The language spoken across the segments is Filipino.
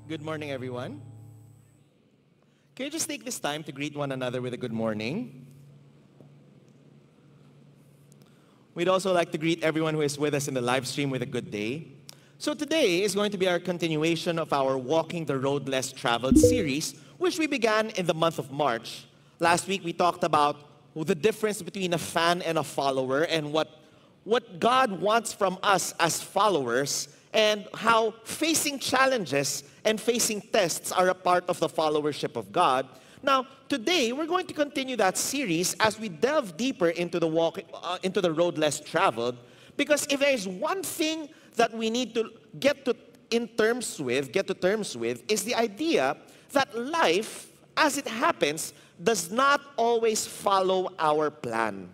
Good morning, everyone. Can you just take this time to greet one another with a good morning? We'd also like to greet everyone who is with us in the live stream with a good day. So today is going to be our continuation of our Walking the Road Less Traveled series, which we began in the month of March. Last week we talked about the difference between a fan and a follower and what God wants from us as followers, and how facing challenges and facing tests are a part of the followership of God. Now, today, we're going to continue that series as we delve deeper into the road less traveled, because if there is one thing that we need to get to terms with, is the idea that life, as it happens, does not always follow our plan.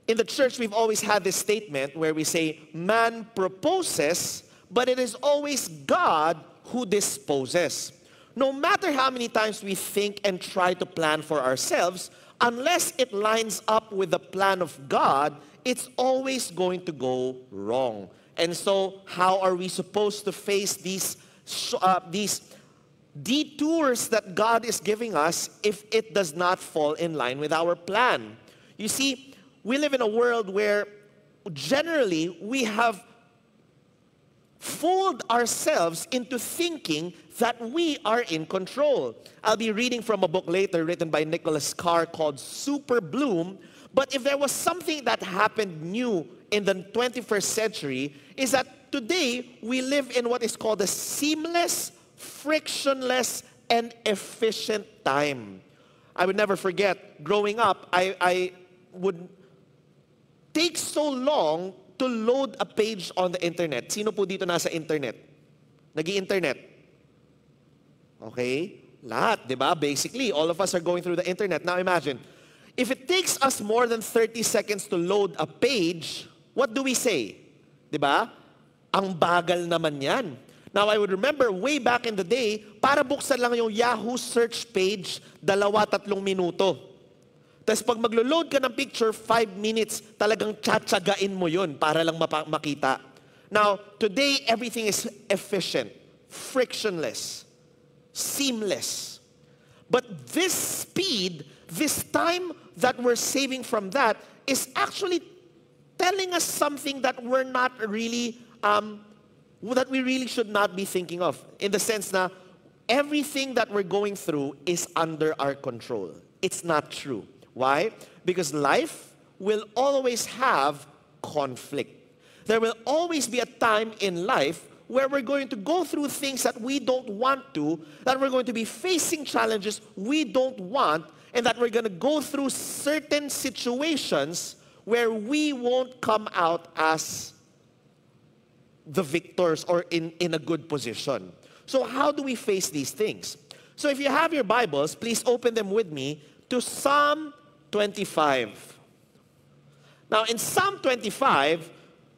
In the church, we've always had this statement where we say, man proposes, but it is always God who disposes. No matter how many times we think and try to plan for ourselves, unless it lines up with the plan of God, it's always going to go wrong. And so, how are we supposed to face these detours that God is giving us if it does not fall in line with our plan? You see, we live in a world where generally we have fooled ourselves into thinking that we are in control. I'll be reading from a book later written by Nicholas Carr called Super Bloom. But if there was something that happened new in the 21st century, is that today we live in what is called a seamless, frictionless, and efficient time. I would never forget, growing up, I would take so long to load a page on the internet. Sino po dito nasa internet? Nag-i-internet? Okay? Lahat, di ba? Basically, all of us are going through the internet. Now imagine, if it takes us more than 30 seconds to load a page, what do we say? Di ba? Ang bagal naman yan. Now, I would remember way back in the day, para buksan lang yung Yahoo search page, 2-3 minuto. Tapos pag maglo-load ka ng picture, 5 minutes, talagang tsatsagain mo yun para lang makita. Now, today, everything is efficient, frictionless, seamless. But this speed, this time that we're saving from that is actually telling us something that we're not really, that we really should not be thinking of. In the sense na everything that we're going through is under our control. It's not true. Why? Because life will always have conflict. There will always be a time in life where we're going to go through things that we don't want to, that we're going to be facing challenges we don't want, and that we're going to go through certain situations where we won't come out as the victors or in a good position. So how do we face these things? So if you have your Bibles, please open them with me to Psalm 25. Now, in Psalm 25,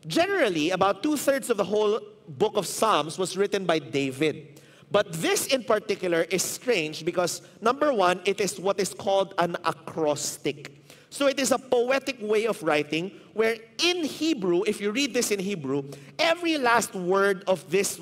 generally, about 2/3 of the whole book of Psalms was written by David. But this in particular is strange because, number one, it is what is called an acrostic. So it is a poetic way of writing where in Hebrew, if you read this in Hebrew, every last word of this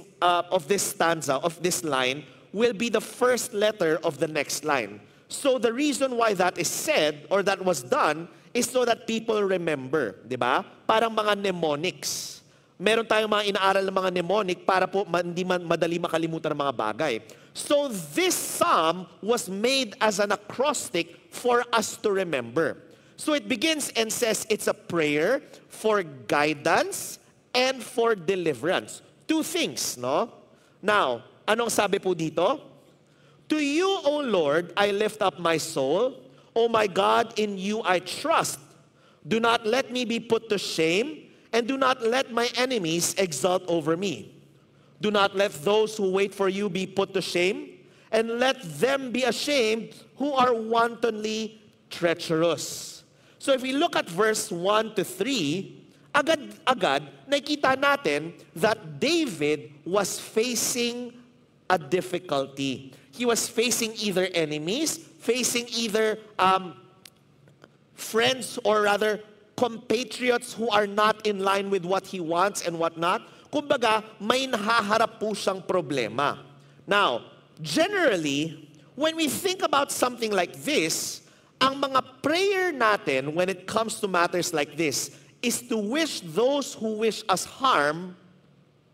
stanza, of this line, will be the first letter of the next line. So the reason why that is said or that was done is so that people remember, di ba? Parang mga mnemonics. Meron tayong mga inaaral ng mga mnemonic para po hindi madali makalimutan ng mga bagay. So this psalm was made as an acrostic for us to remember. So it begins and says it's a prayer for guidance and for deliverance. Two things, no? Now, anong sabi po dito? To you, O Lord, I lift up my soul. O my God, in you I trust. Do not let me be put to shame, and do not let my enemies exult over me. Do not let those who wait for you be put to shame, and let them be ashamed who are wantonly treacherous. So if we look at verse 1 to 3, agad-agad, nakita natin that David was facing a difficulty. He was facing either enemies, facing either friends or rather compatriots who are not in line with what he wants and what not. Kumbaga, may nahaharap po siyang problema. Now, generally, when we think about something like this, ang mga prayer natin when it comes to matters like this is to wish those who wish us harm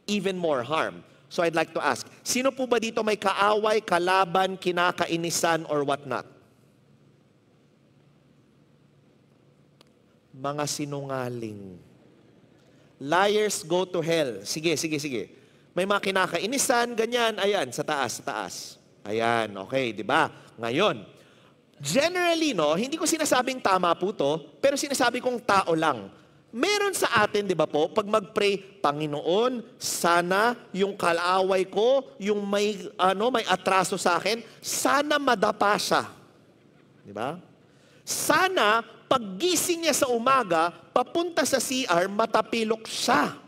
even more harm. So I'd like to ask, sino po ba dito may kaaway, kalaban, kinakainisan, or whatnot? Mga sinungaling. Liars go to hell. Sige. May mga kinakainisan, ganyan, ayan, sa taas. Ayan, okay, di ba? Ngayon, generally, no, hindi ko sinasabing tama po to, pero sinasabi kong tao lang. Meron sa atin, di ba po, pag mag-pray, Panginoon, sana yung kalaway ko, yung may atraso sa akin, sana madapa siya. Di ba? Sana, paggising niya sa umaga, papunta sa CR, matapilok siya.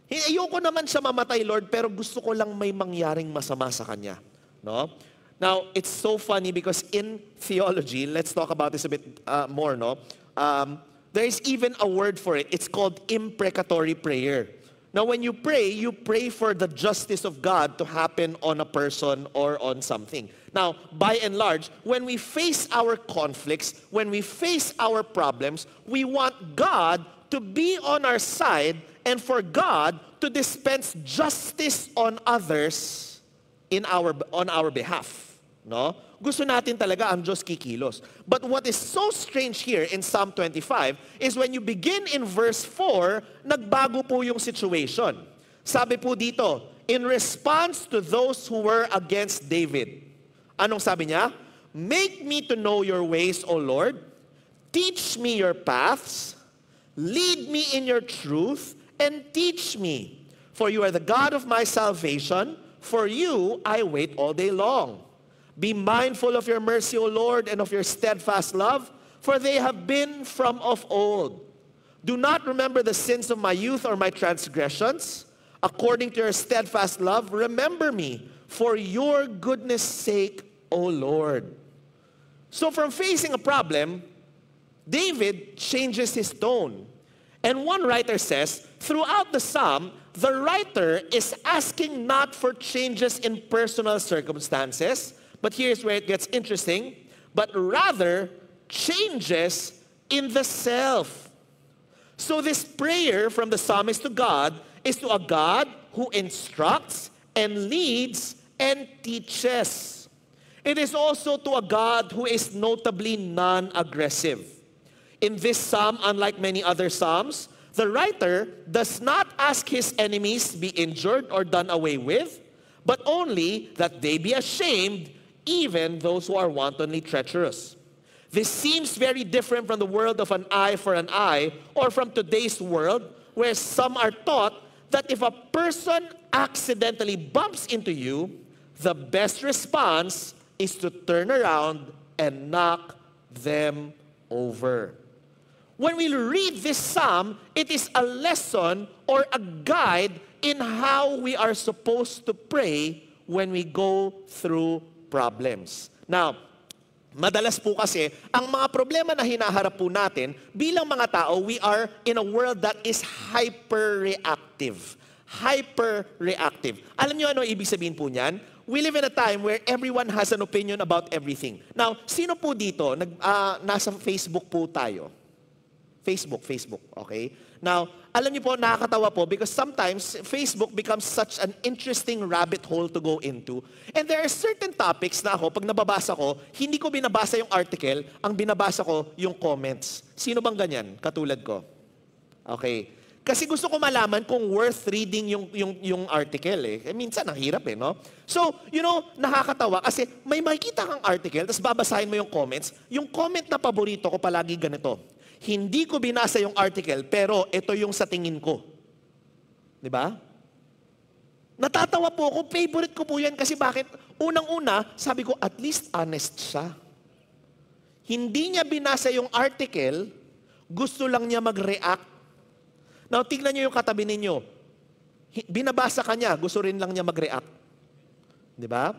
Ayoko naman siya mamatay, Lord, pero gusto ko lang may mangyaring masama sa kanya. No? Now, it's so funny because in theology, let's talk about this a bit more, no? There is even a word for it. It's called imprecatory prayer. Now, when you pray for the justice of God to happen on a person or on something. Now, by and large, when we face our conflicts, when we face our problems, we want God to be on our side and for God to dispense justice on others on our behalf. No? Gusto natin talaga ang Diyos kikilos. But what is so strange here in Psalm 25 is when you begin in verse 4, nagbago po yung situation. Sabi po dito, in response to those who were against David. Anong sabi niya? Make me to know your ways, O Lord. Teach me your paths. Lead me in your truth and teach me. For you are the God of my salvation. For you I wait all day long. Be mindful of your mercy, O Lord, and of your steadfast love, for they have been from of old. Do not remember the sins of my youth or my transgressions. According to your steadfast love, remember me, for your goodness' sake, O Lord. So from facing a problem, David changes his tone. And one writer says, throughout the psalm, the writer is asking not for changes in personal circumstances, but here's where it gets interesting, but rather changes in the self. So this prayer from the psalmist to God is to a God who instructs and leads and teaches. It is also to a God who is notably non-aggressive. In this psalm, unlike many other psalms, the writer does not ask his enemies to be injured or done away with, but only that they be ashamed, even those who are wantonly treacherous. This seems very different from the world of an eye for an eye, or from today's world, where some are taught that if a person accidentally bumps into you, the best response is to turn around and knock them over. When we read this psalm, it is a lesson or a guide in how we are supposed to pray when we go through problems. Now, madalas po kasi, ang mga problema na hinaharap po natin, bilang mga tao, we are in a world that is hyper-reactive. Hyper-reactive. Alam niyo ano ibig sabihin po niyan? We live in a time where everyone has an opinion about everything. Now, sino po dito, nasa Facebook po tayo? Facebook, okay? Now, alam niyo po, nakakatawa po because sometimes Facebook becomes such an interesting rabbit hole to go into. And there are certain topics na ako, pag nababasa ko, hindi ko binabasa yung article, ang binabasa ko yung comments. Sino bang ganyan? Katulad ko. Okay. Kasi gusto ko malaman kung worth reading yung article eh. Minsan, ang hirap eh, no? So, nakakatawa kasi may makikita kang article, tapos babasahin mo yung comments. Yung comment na paborito ko palagi ganito. Hindi ko binasa yung article, pero ito yung sa tingin ko. Di ba? Natatawa po ako, favorite ko po yan kasi bakit? Unang-una, sabi ko, at least honest siya. Hindi niya binasa yung article, gusto lang niya mag-react. Now, tignan niyo yung katabi ninyo. Binabasa ka niya, gusto rin lang niya mag-react. Di ba?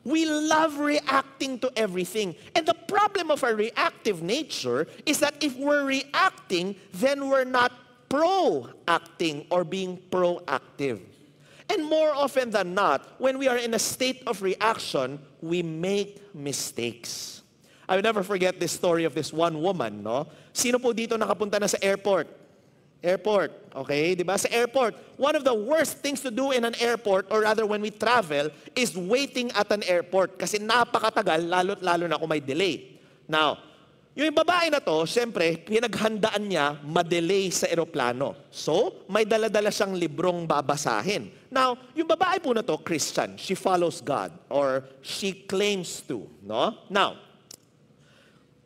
We love reacting to everything. And the problem of our reactive nature is that if we're reacting, then we're not proacting or being proactive. And more often than not, when we are in a state of reaction, we make mistakes. I will never forget this story of this one woman, no? Sino po dito nakapunta na sa airport? Airport, okay? Di ba? Sa airport, one of the worst things to do in an airport, or rather when we travel, is waiting at an airport. Kasi napakatagal, lalo na kung may delay. Now, yung babae na to, syempre, pinaghandaan niya ma-delay sa eroplano. So, may dala-dala siyang librong babasahin. Now, yung babae po na to, Christian. She follows God, or she claims to. No? Now,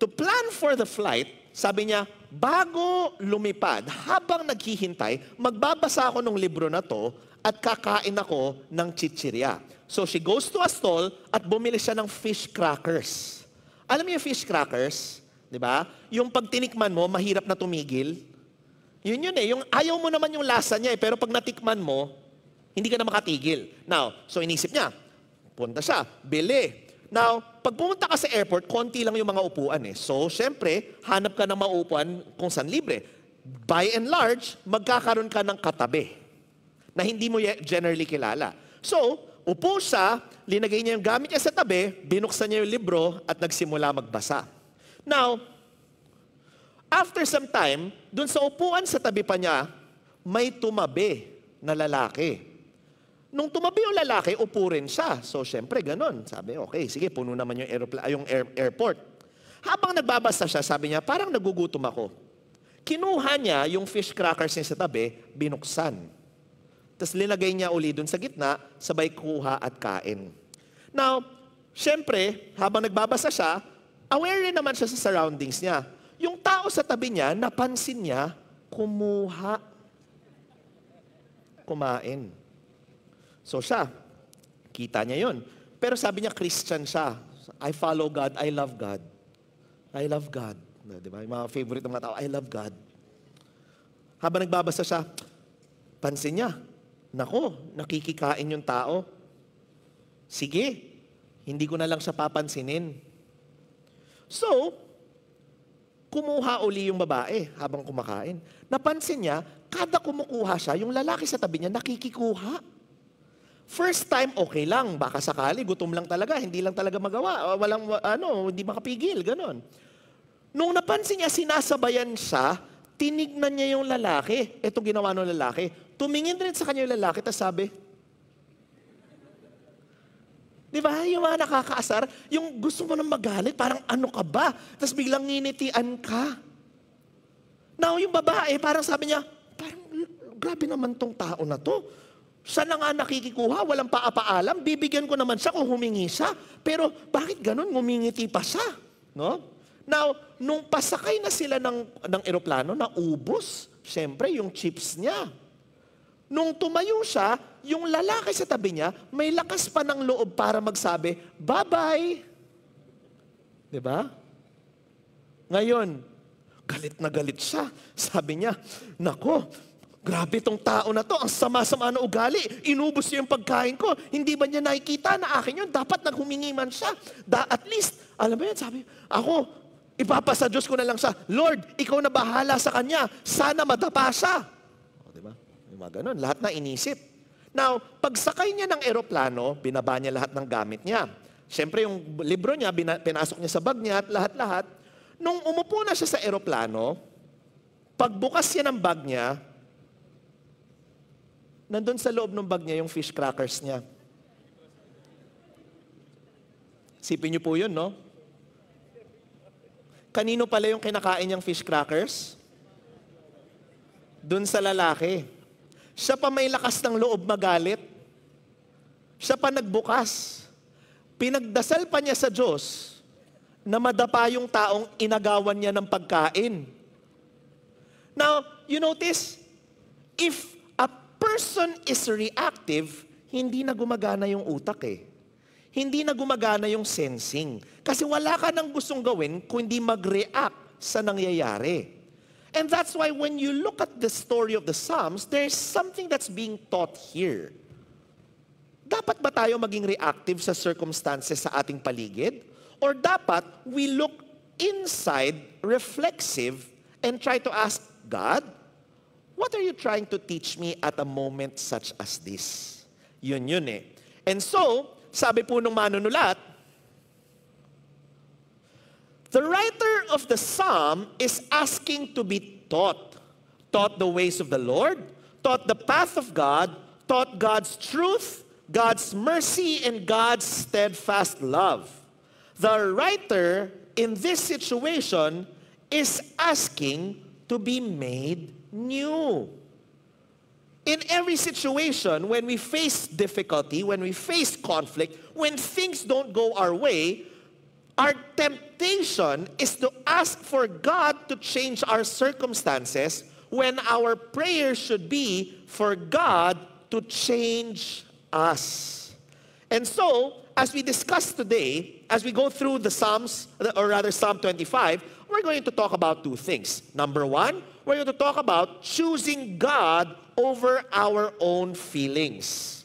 to plan for the flight, sabi niya, bago lumipad, habang naghihintay, magbabasa ako ng libro na to at kakain ako ng chichirya. So, she goes to a stall at bumili siya ng fish crackers. Alam niyo yung fish crackers? Di ba? Yung pag tinikman mo, mahirap na tumigil. Yun eh. Yung ayaw mo naman yung lasa niya eh, pero pag natikman mo, hindi ka na makatigil. Now, so inisip niya, punta siya, bili. Now, pag pumunta ka sa airport, konti lang yung mga upuan eh. So, syempre, hanap ka ng maupuan kung saan libre. By and large, magkakaroon ka ng katabi na hindi mo generally kilala. So, upo siya, linagay niya yung gamit niya sa tabi, binuksan niya yung libro at nagsimula magbasa. Now, after some time, dun sa upuan sa tabi pa niya, may tumabi na lalaki. Nung tumabi yung lalaki, upo rin siya. So, syempre, ganun. Sabi, okay, sige, puno naman yung airport. Habang nagbabasa siya, sabi niya, parang nagugutom ako. Kinuha niya yung fish crackers niya sa tabi, binuksan. Tapos linagay niya uli dun sa gitna, sabay kuha at kain. Now, syempre, habang nagbabasa siya, aware rin naman siya sa surroundings niya. Yung tao sa tabi niya, napansin niya, kumuha. Kumain. So siya, kita niya yun. Pero sabi niya, Christian siya. I follow God, I love God. I love God. Diba? Yung mga favorite ng mga tao, I love God. Habang nagbabasa siya, pansin niya, nako, nakikikain yung tao. Sige, hindi ko na lang siya papansinin. So, kumuha uli yung babae habang kumakain. Napansin niya, kada kumukuha siya, yung lalaki sa tabi niya nakikikuha. First time, okay lang. Baka sakali, gutom lang talaga, hindi lang talaga magawa. Walang, hindi makapigil, ganon. Nung napansin niya, sinasabayan siya, tinignan niya yung lalaki. Ito ginawa ng lalaki. Tumingin rin sa kanya yung lalaki, tapos sabi, di ba? Yung mga nakakaasar, yung gusto mo nang magalit, parang ano ka ba? Tapos biglang nginitian ka. Now, yung babae, parang sabi niya, parang grabe naman tong tao na to. Siya na nga nakikikuha, walang paapaalam, bibigyan ko naman siya kung humingi siya. Pero bakit ganun? Ngumingiti pa siya. No? Now, nung pasakay na sila ng eroplano, naubos, siyempre, yung chips niya. Nung tumayo siya, yung lalaki sa tabi niya, may lakas pa ng loob para magsabi, bye-bye. Diba? Ngayon, galit na galit siya. Sabi niya, nako, grabe tong tao na to, ang sama-sama na ugali. Inubos niya yung pagkain ko. Hindi ba niya nakikita na akin yun? Dapat naghumingi man siya. At least, alam mo yan, sabi, ako, ipapasa Diyos ko na lang siya. Lord, ikaw na bahala sa kanya. Sana madapa siya. O, diba? Yung mga ganun, lahat na inisip. Now, pagsakay niya ng eroplano, binaba niya lahat ng gamit niya. Siyempre, yung libro niya, pinasok niya sa bag niya at lahat-lahat. Nung umupo na siya sa eroplano, pagbukas niya ng bag niya, nandun sa loob ng bag niya yung fish crackers niya. Sipin niyo po yun, no? Kanino pala yung kinakain niyang fish crackers? Dun sa lalaki. Siya pa may lakas ng loob magalit. Siya pa nagbukas. Pinagdasal pa niya sa Diyos na madapa yung taong inagawan niya ng pagkain. Now, you notice, if a person is reactive, hindi na gumagana yung utak eh. Hindi na gumagana yung sensing. Kasi wala ka nang gustong gawin kung hindi mag-react sa nangyayari. And that's why when you look at the story of the Psalms, there's something that's being taught here. Dapat ba tayo maging reactive sa circumstances sa ating paligid? Or dapat we look inside, reflexive, and try to ask, God, what are you trying to teach me at a moment such as this? Yun eh. And so, sabi po nung manunulat, the writer of the psalm is asking to be taught. Taught the ways of the Lord, taught the path of God, taught God's truth, God's mercy, and God's steadfast love. The writer in this situation is asking to be made new. In every situation, when we face difficulty, when we face conflict, when things don't go our way, our temptation is to ask for God to change our circumstances when our prayer should be for God to change us. And so, as we discuss today, as we go through the Psalms, or rather Psalm 25, we're going to talk about two things. Number one, we're going to talk about choosing God over our own feelings.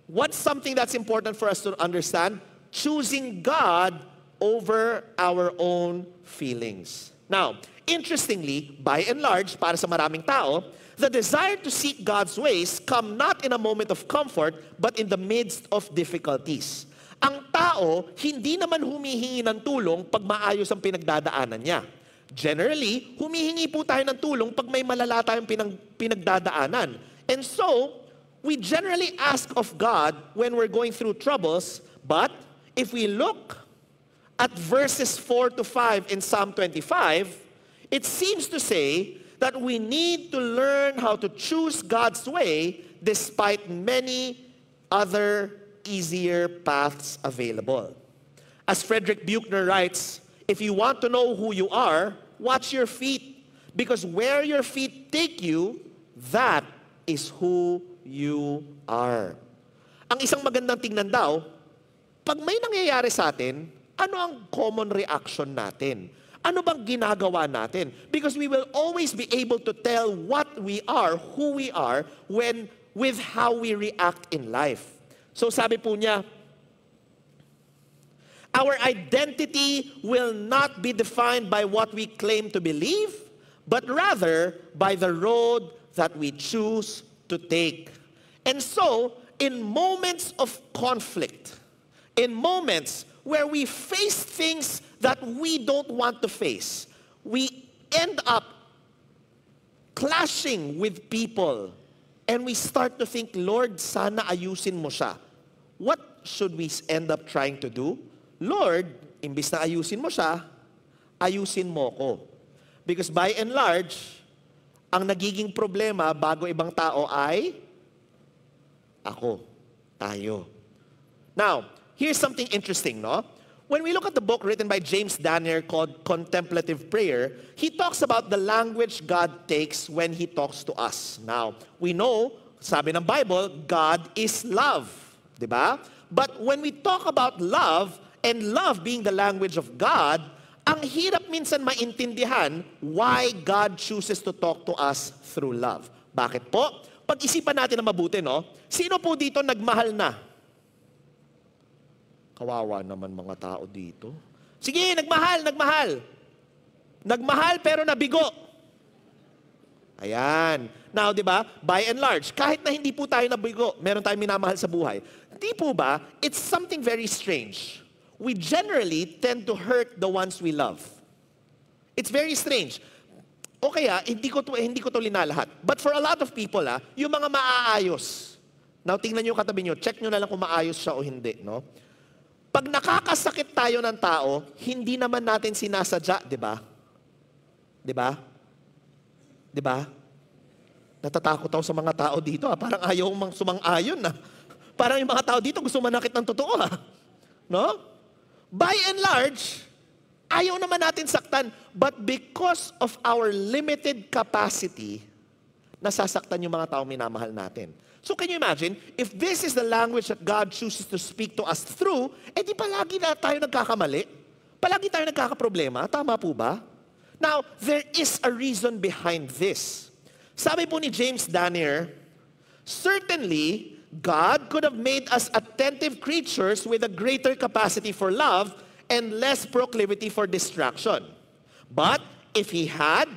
What's something that's important for us to understand? Choosing God over our own feelings. Now, interestingly, by and large, para sa maraming tao, the desire to seek God's ways come not in a moment of comfort, but in the midst of difficulties. Ang tao, hindi naman humihingi ng tulong pag maayos ang pinagdadaanan niya. Generally, humihingi po tayo ng tulong pag may malala tayong pinagdadaanan. And so, we generally ask of God when we're going through troubles, but if we look at verses 4 to 5 in Psalm 25, it seems to say that we need to learn how to choose God's way despite many other easier paths available. As Frederick Buechner writes, if you want to know who you are, watch your feet. Because where your feet take you, that is who you are. Ang isang magandang tingnan daw, pag may nangyayari sa atin, ano ang common reaction natin? Ano bang ginagawa natin? Because we will always be able to tell what we are, who we are, with how we react in life. So sabi po niya, our identity will not be defined by what we claim to believe, but rather by the road that we choose to take. And so, in moments of conflict, in moments where we face things that we don't want to face, we end up clashing with people, and we start to think, Lord, sana ayusin mo siya. What should we end up trying to do? Lord, imbis na ayusin mo siya, ayusin mo ko. Because by and large, ang nagiging problema bago ibang tao ay ako, tayo. Now, here's something interesting, no? When we look at the book written by James Danier called Contemplative Prayer, he talks about the language God takes when He talks to us. Now, we know, sabi ng Bible, God is love. Diba? But when we talk about love, and love being the language of God, ang hirap minsan maintindihan why God chooses to talk to us through love. Bakit po? Pag-isipan natin na mabuti, no? Sino po dito nagmahal na? Kawawa naman mga tao dito. Sige, nagmahal. Nagmahal pero nabigo. Ayan. Now, di ba, by and large, kahit na hindi po tayo nabigo, meron tayong minamahal sa buhay. Di po ba, it's something very strange. We generally tend to hurt the ones we love. It's very strange. O kaya, hindi ko to linalahat. But for a lot of people, yung mga maaayos. Now, tingnan nyo yung katabi nyo, check nyo na lang kung maayos siya o hindi, no? Pag nakakasakit tayo ng tao, hindi naman natin sinasadya, di ba? Di ba? Di ba? Natatakot ako sa mga tao dito, parang ayaw sumang-ayon, Parang yung mga tao dito gusto manakit ng totoo, No? By and large, ayaw naman natin saktan, but because of our limited capacity, nasasaktan yung mga tao minamahal natin. So can you imagine, if this is the language that God chooses to speak to us through, di palagi na tayo nagkakamali? Palagi tayo nagkakaproblema? Tama po ba? Now, there is a reason behind this. Sabi po ni James Danier, certainly, God could have made us attentive creatures with a greater capacity for love and less proclivity for distraction. But if He had,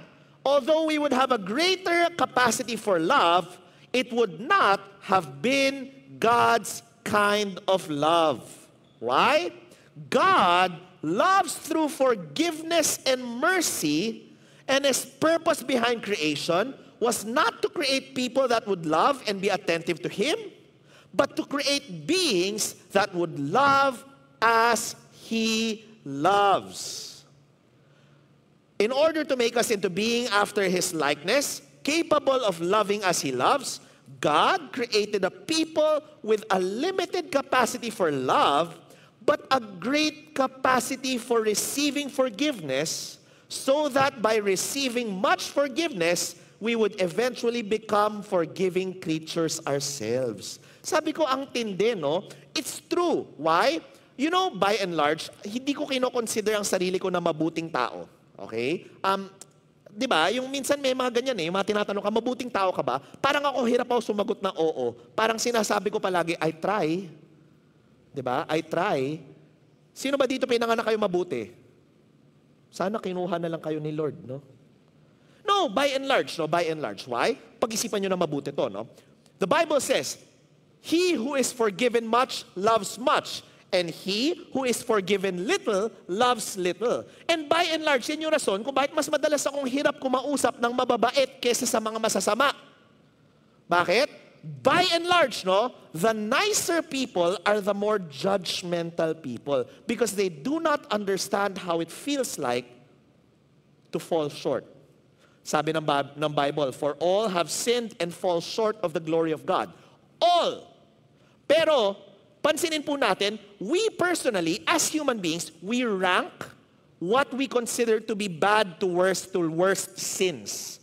although we would have a greater capacity for love, it would not have been God's kind of love. Why? God loves through forgiveness and mercy, and His purpose behind creation was not to create people that would love and be attentive to Him, but to create beings that would love as He loves. In order to make us into being after His likeness, capable of loving as He loves, God created a people with a limited capacity for love, but a great capacity for receiving forgiveness, so that by receiving much forgiveness, we would eventually become forgiving creatures ourselves. Sabi ko, ang tindi, no? It's true. Why? You know, by and large, hindi ko kino-consider ang sarili ko na mabuting tao. Okay? Di ba? Yung minsan may mga ganyan yung mga tinatanong ka, mabuting tao ka ba? Parang ako hirap ako sumagot na oo. Parang sinasabi ko palagi, I try. Di ba? I try. Sino ba dito pinanganak kayo mabuti? Sana kinuha na lang kayo ni Lord, no? No, by and large, no? By and large. Why? Pag-isipan nyo na mabuti to, no? The Bible says, he who is forgiven much loves much, and he who is forgiven little loves little. And by and large, yan yung rason kung bakit mas madalas akong hirap kumausap ng mababait kesa sa mga masasama. Bakit? By and large, no, the nicer people are the more judgmental people because they do not understand how it feels like to fall short. Sabi ng Bible, for all have sinned and fall short of the glory of God. All. Pero, pansinin po natin, we personally, as human beings, we rank what we consider to be bad to worst sins.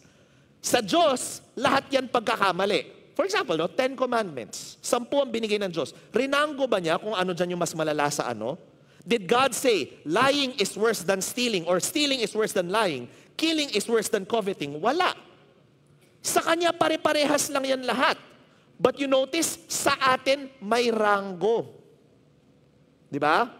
Sa Diyos, lahat yan pagkakamali. For example, no, 10 Commandments. 10 ang binigay ng Diyos. Rinanggo ba niya kung ano dyan yung mas malala sa ano? Did God say, lying is worse than stealing, or stealing is worse than lying, killing is worse than coveting? Wala. Sa Kanya, pare-parehas lang yan lahat. But you notice, sa atin, may ranggo. Di ba?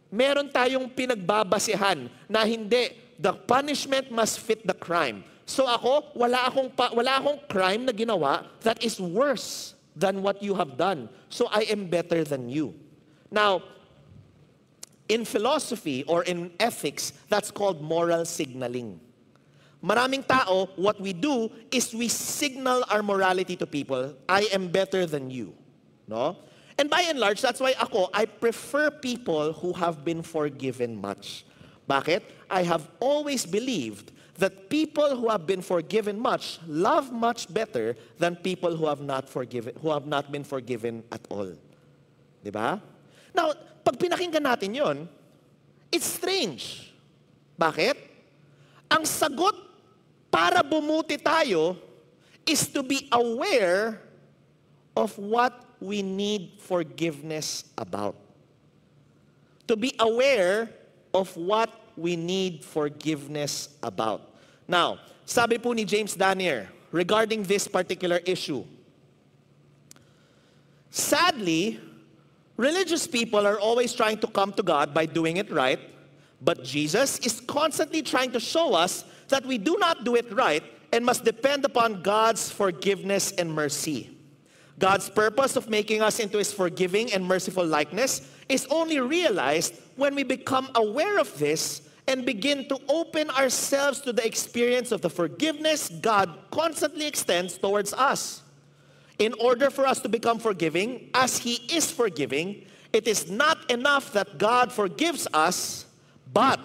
Meron tayong pinagbabasehan na hindi, the punishment must fit the crime. So ako, wala akong crime na ginawa that is worse than what you have done. So I am better than you. Now, in philosophy or in ethics, that's called moral signaling. Maraming tao, what we do is we signal our morality to people. I am better than you. No? And by and large, that's why I prefer people who have been forgiven much. Bakit? I have always believed that people who have been forgiven much love much better than people who have not been forgiven at all. Diba? Now, pag pinakinggan natin yon, it's strange. Bakit? Ang sagot para bumuti tayo is to be aware of what we need forgiveness about. To be aware of what we need forgiveness about. Now, sabi po ni James Danier regarding this particular issue, sadly, religious people are always trying to come to God by doing it right, but Jesus is constantly trying to show us that we do not do it right and must depend upon God's forgiveness and mercy. God's purpose of making us into His forgiving and merciful likeness is only realized when we become aware of this and begin to open ourselves to the experience of the forgiveness God constantly extends towards us. In order for us to become forgiving, as He is forgiving, it is not enough that God forgives us, but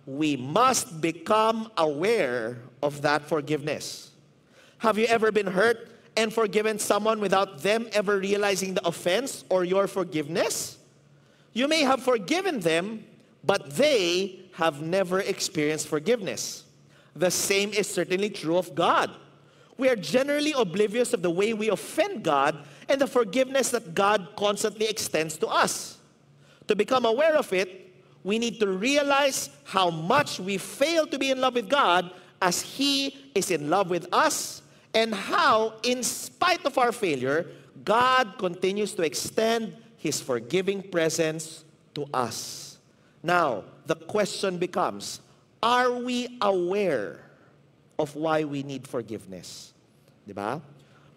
we must become aware of that forgiveness. Have you ever been hurt and forgiven someone without them ever realizing the offense or your forgiveness? You may have forgiven them, but they have never experienced forgiveness. The same is certainly true of God. We are generally oblivious of the way we offend God and the forgiveness that God constantly extends to us. To become aware of it, we need to realize how much we fail to be in love with God as He is in love with us, and how, in spite of our failure, God continues to extend His forgiving presence to us. Now, the question becomes, are we aware of why we need forgiveness? Diba?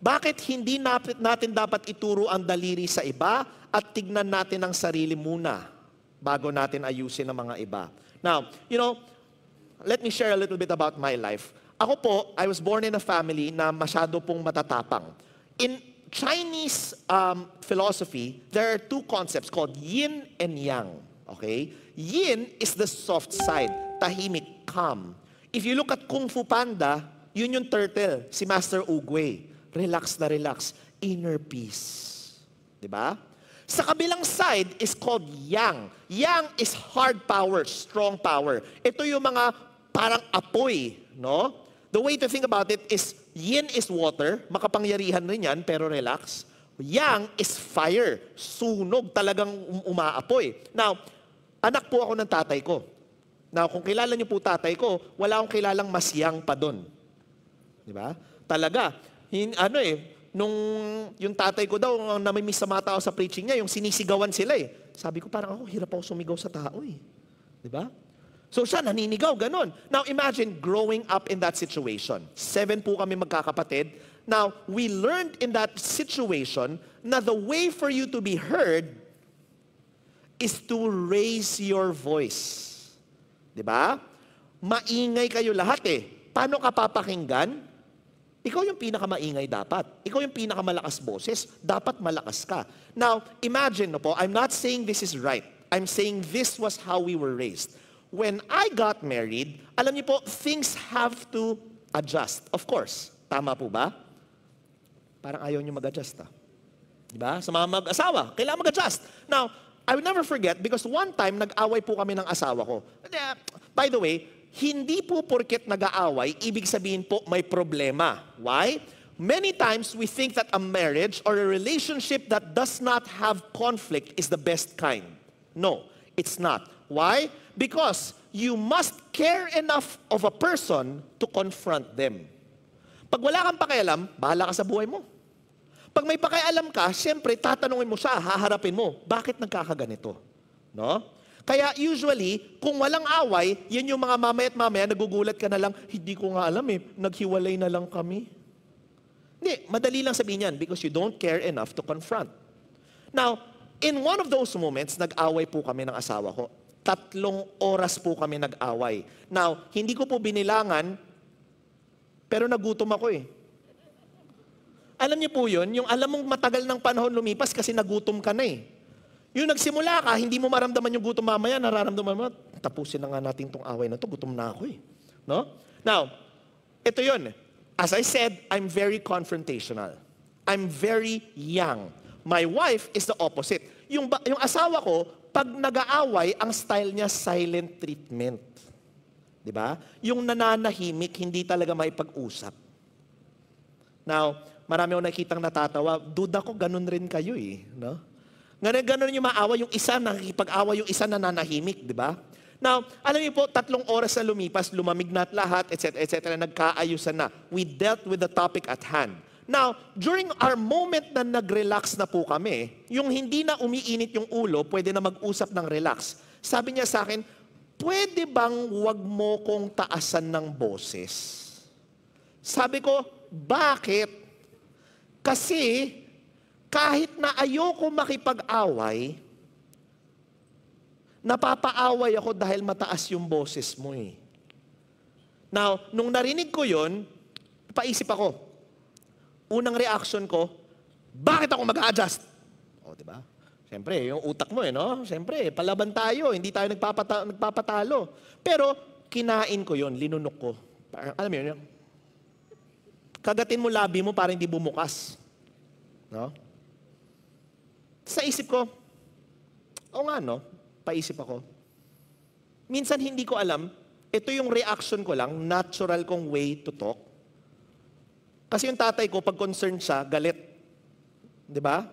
Bakit hindi natin dapat ituro ang daliri sa iba at tignan natin ang sarili muna bago natin ayusin ang mga iba? Now, let me share a little bit about my life. Ako po, I was born in a family na masyado pong matatapang. In Chinese philosophy, there are two concepts called yin and yang. Okay? Yin is the soft side, tahimik, calm. If you look at Kung Fu Panda, yun yung turtle, si Master Oogway. Relax na relax, inner peace. Diba? Sa kabilang side is called yang. Yang is hard power, strong power. Ito yung mga parang apoy, no? The way to think about it is, yin is water, makapangyarihan rin yan, pero relax. Yang is fire, sunog, talagang umaapoy. Now, anak po ako ng tatay ko. Now, kung kilala niyo po tatay ko, wala akong kilalang mas yang pa doon. Diba? Talaga. Nung yung tatay ko daw, ang namimiss sa mga tao sa preaching niya, yung sinisigawan sila eh. Sabi ko, parang ako, hirap ako sumigaw sa tao eh. Diba? So siya, naninigaw, ganon. Now imagine growing up in that situation. 7 po kami magkakapatid. Now, we learned in that situation na the way for you to be heard is to raise your voice. Diba? Maingay kayo lahat eh. Paano ka papakinggan? Ikaw yung pinakamaingay dapat. Ikaw yung pinakamalakas boses. Dapat malakas ka. Now, imagine po, I'm not saying this is right. I'm saying this was how we were raised. When I got married, alam niyo po, things have to adjust. Of course. Tama po ba? Parang ayaw niyo mag-adjust. Diba? Sa mga mag-asawa, kailangan mag-adjust. Now, I will never forget because one time, nag-away po kami ng asawa ko. By the way, hindi po porket nag-aaway, ibig sabihin po may problema. Why? Many times we think that a marriage or a relationship that does not have conflict is the best kind. No, it's not. Why? Because you must care enough of a person to confront them. Pag wala kang pakialam, bahala ka sa buhay mo. Pag may pakialam ka, siyempre tatanungin mo siya, haharapin mo, bakit nagkakaganito? No? Kaya usually, kung walang away, yan yung mga mamaya nagugulat ka na lang, hindi ko nga alam eh, naghiwalay na lang kami. Hindi, madali lang sabihin yan because you don't care enough to confront. Now, in one of those moments, nag-away po kami ng asawa ko. 3 oras po kami nag-away. Now, hindi ko po binilangan, pero nagutom ako eh. Alam niyo po yun, yung alam mong matagal ng panahon lumipas kasi nagutom ka na eh. Yung nagsimula ka, hindi mo maramdaman yung gutom mamaya, nararamdaman mo, tapusin na nga natin tong away na to, gutom na ako eh. No? Now, ito yun. As I said, I'm very confrontational. I'm very young. My wife is the opposite. Yung asawa ko, pag nag-aaway, ang style niya silent treatment. Diba? Yung nananahimik, hindi talaga may pag-usap. Now, marami akong nakikitang natatawa. Duda ko, ganun rin kayo eh. No? Ganon yung maawa, yung isa nakikipag-awa, yung isa nananahimik, di ba? Now, alam niyo po, 3 oras na lumipas, lumamig na at lahat, etc., nagkaayusan na. We dealt with the topic at hand. Now, during our moment na nag-relax na po kami, yung hindi na umiinit yung ulo, pwede na mag-usap ng relax. Sabi niya sa akin, pwede bang wag mo kong taasan ng boses? Sabi ko, bakit? Kasi, kahit na ayoko makipag-away, napapaaway ako dahil mataas yung boses mo eh. Now, nung narinig ko yun, paisip ako. Unang reaction ko, bakit ako mag-a-adjust? O, diba? Siyempre, yung utak mo eh, no? Siyempre, palaban tayo, hindi tayo nagpapatalo. Pero, kinain ko yun, linunok ko. Parang, alam mo yun, kagatin mo labi mo para hindi bumukas. No? Sa isip ko, o nga no, paisip ako. Minsan hindi ko alam, ito yung reaction ko lang, natural kong way to talk. Kasi yung tatay ko, pag concerned siya, galit. Di ba?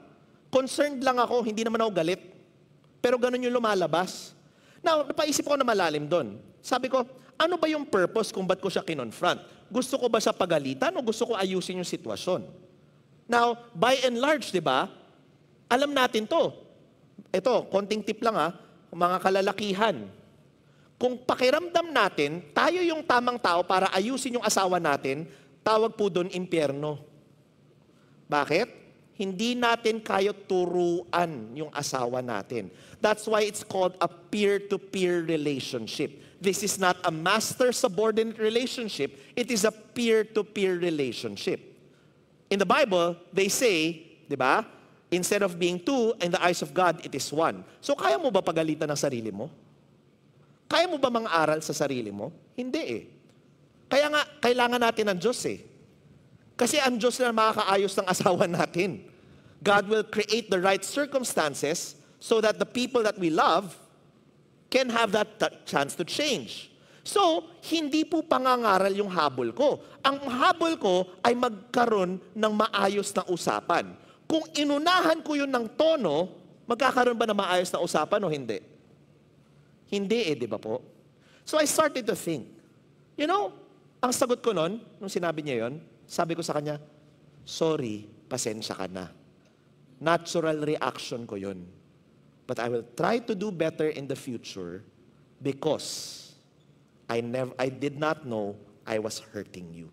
Concerned lang ako, hindi naman ako galit. Pero ganun yung lumalabas. Now, napaisip ko na malalim doon. Sabi ko, ano ba yung purpose kung ba't ko siya kinonfront? Gusto ko ba siya pagalitan o gusto ko ayusin yung sitwasyon? Now, by and large, di ba, alam natin to. Ito, konting tip lang mga kalalakihan. Kung pakiramdam natin, tayo yung tamang tao para ayusin yung asawa natin, tawag po doon impyerno. Bakit? Hindi natin kaya turuan yung asawa natin. That's why it's called a peer-to-peer relationship. This is not a master-subordinate relationship. It is a peer-to-peer relationship. In the Bible, they say, di ba, instead of being two, in the eyes of God, it is one. So kaya mo ba pagalitan ng sarili mo? Kaya mo ba mang-aral sa sarili mo? Hindi eh. Kaya nga, kailangan natin ng Diyos eh. Kasi ang Diyos na makakaayos ng asawa natin. God will create the right circumstances so that the people that we love can have that chance to change. So, hindi po pangangaral yung habol ko. Ang habol ko ay magkaroon ng maayos na usapan. Kung inunahan ko yun ng tono, magkakaroon ba ng maayos na usapan o hindi? Hindi eh, di ba po? So I started to think, ang sagot ko nun, nung sinabi niya yon, sabi ko sa kanya, sorry, pasensya ka na. Natural reaction ko yun. But I will try to do better in the future because I did not know I was hurting you.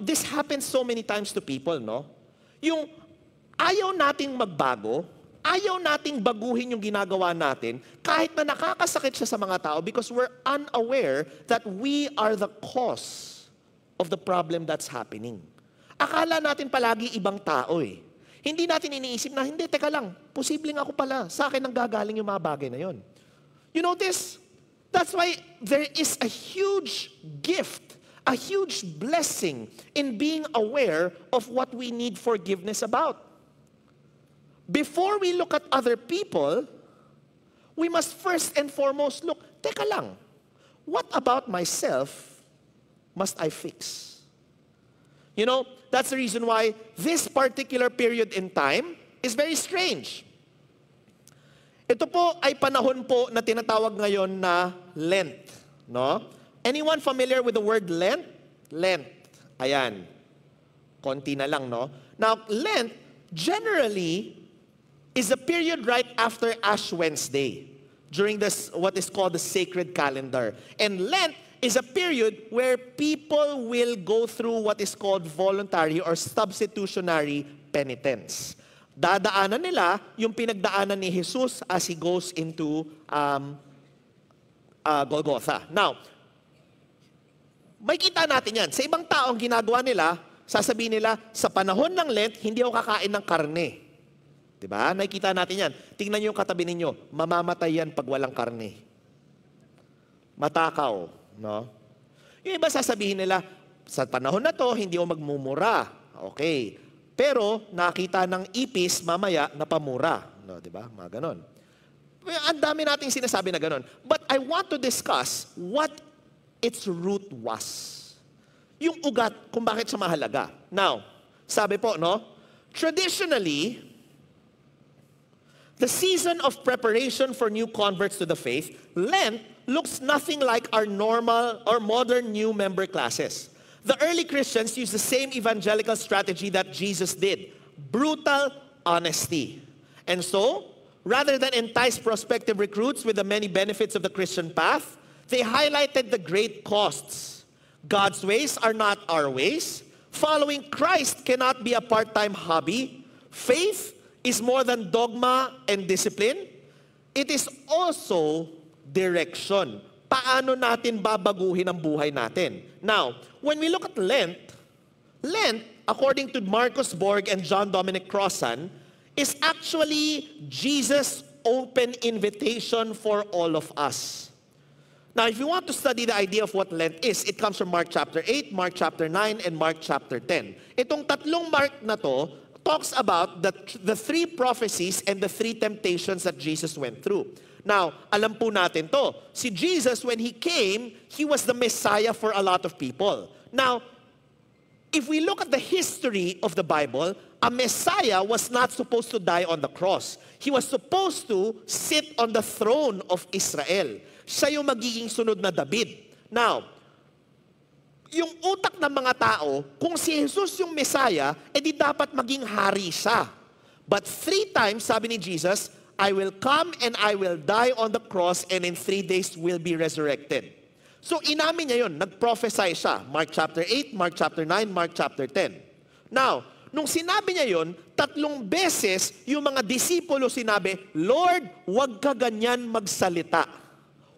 This happens so many times to people, no? Yung ayaw nating magbago, ayaw nating baguhin yung ginagawa natin, kahit na nakakasakit siya sa mga tao because we're unaware that we are the cause of the problem that's happening. Akala natin palagi ibang tao eh. Hindi natin iniisip na, hindi, teka lang, posibleng ako pala, sa akin ang gagaling yung mga bagay na yon. You notice? That's why there is a huge gift, a huge blessing in being aware of what we need forgiveness about. Before we look at other people, we must first and foremost look, teka lang, what about myself must I fix? That's the reason why this particular period in time is very strange. Ito po ay panahon po na tinatawag ngayon na Lent. No? Anyone familiar with the word Lent? Lent. Ayan. Konti na lang, no? Now, Lent generally is a period right after Ash Wednesday during this what is called the sacred calendar. And Lent is a period where people will go through what is called voluntary or substitutionary penitence. Dadaanan nila yung pinagdaanan ni Jesus as he goes into Golgotha. Now, may kita natin yan. Sa ibang taong ginagawa nila, sasabihin nila, sa panahon ng Lent, hindi ako kakain ng karne. Diba? Nakikita natin yan. Tingnan niyo yung katabi ninyo, mamamatay yan pag walang karne. Matakaw. No? Yung iba sasabihin nila, sa panahon na to, hindi ako magmumura. Okay. Pero, nakita ng ipis, mamaya, napamura. No, diba? Mga ganon. Ang dami nating sinasabi na ganon. But I want to discuss what its root was. Yung ugat, kung bakit siya mahalaga. Now, sabi po, no? Traditionally, the season of preparation for new converts to the faith, Lent, looks nothing like our normal or modern new member classes. The early Christians used the same evangelical strategy that Jesus did. Brutal honesty. And so, rather than entice prospective recruits with the many benefits of the Christian path, they highlighted the great costs. God's ways are not our ways. Following Christ cannot be a part-time hobby. Faith is more than dogma and discipline. It is also direction. Paano natin babaguhin ang buhay natin? Now, when we look at Lent, according to Marcus Borg and John Dominic Crossan, is actually Jesus' open invitation for all of us. Now, if you want to study the idea of what Lent is, it comes from Mark chapter 8, Mark chapter 9, and Mark chapter 10. Itong tatlong Mark na to talks about the three prophecies and the three temptations that Jesus went through. Now, alam po natin to. Si Jesus, when He came, He was the Messiah for a lot of people. Now, if we look at the history of the Bible, a Messiah was not supposed to die on the cross. He was supposed to sit on the throne of Israel. Siya yung magiging sunod na David. Now, yung utak ng mga tao, kung si Jesus yung Messiah, edi dapat maging hari siya. But 3 times, sabi ni Jesus, I will come and I will die on the cross and in 3 days will be resurrected. So inamin niya yun, nag-prophesy siya. Mark chapter 8, Mark chapter 9, Mark chapter 10. Now, nung sinabi niya yon, 3 beses yung mga disipulo sinabi, Lord, huwag ka ganyan magsalita.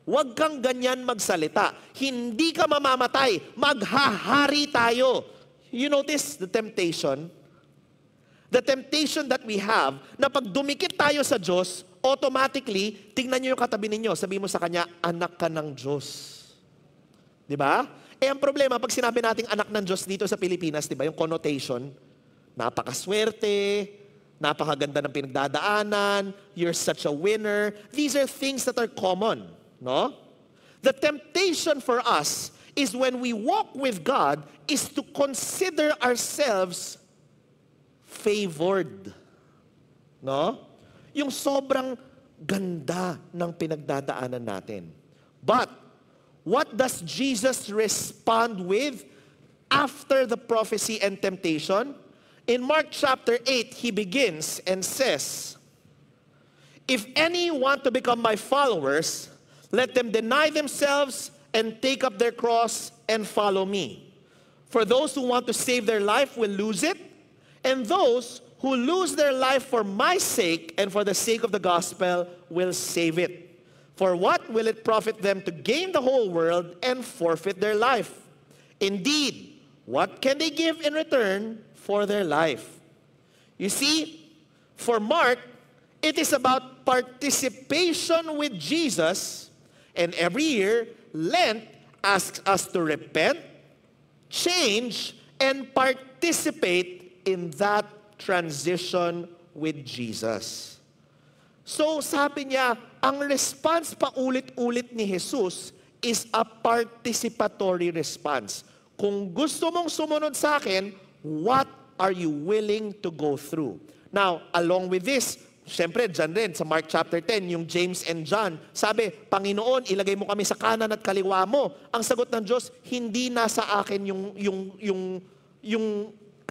Huwag kang ganyan magsalita. Hindi ka mamamatay. Maghahari tayo. You notice the temptation? The temptation that we have, na pag dumikit tayo sa Diyos, automatically, tingnan niyo yung katabi ninyo, sabihin mo sa kanya, anak ka ng Diyos. Di ba? Ang problema, pag sinabi nating anak ng Diyos dito sa Pilipinas, di ba, yung connotation, napakaswerte, napakaganda ng pinagdadaanan, you're such a winner. These are things that are common, no? The temptation for us is when we walk with God is to consider ourselves favored. No? Yung sobrang ganda ng pinagdadaanan natin. But, what does Jesus respond with after the prophecy and temptation? In Mark chapter 8, He begins and says, if any want to become my followers, let them deny themselves and take up their cross and follow me. For those who want to save their life will lose it, and those who lose their life for my sake and for the sake of the gospel will save it. For what will it profit them to gain the whole world and forfeit their life? Indeed, what can they give in return for their life? You see, for Mark, it is about participation with Jesus, and every year, Lent asks us to repent, change, and participate in that transition with Jesus. So sabi niya, ang response pa ulit-ulit ni Jesus is a participatory response. Kung gusto mong sumunod sa akin, what are you willing to go through? Now, along with this, syempre, dyan rin, sa Mark chapter 10, yung James and John, sabi, Panginoon, ilagay mo kami sa kanan at kaliwa mo. Ang sagot ng Diyos, hindi nasa akin yung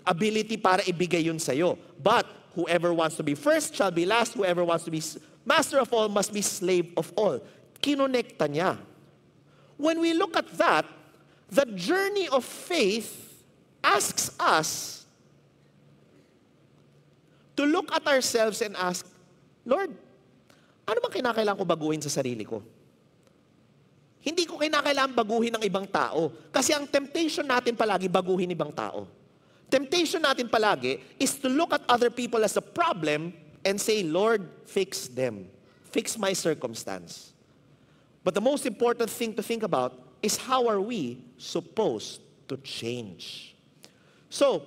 ability para ibigay yun sa'yo. But, whoever wants to be first shall be last. Whoever wants to be master of all must be slave of all. Kinonekta niya. When we look at that, the journey of faith asks us to look at ourselves and ask, Lord, ano bang kinakailangan ko baguhin sa sarili ko? Hindi ko kinakailangan baguhin ng ibang tao. Kasi ang temptation natin palagi, baguhin ibang tao. Temptation natin palagi is to look at other people as a problem and say, Lord, fix them. Fix my circumstance. But the most important thing to think about is how are we supposed to change? So,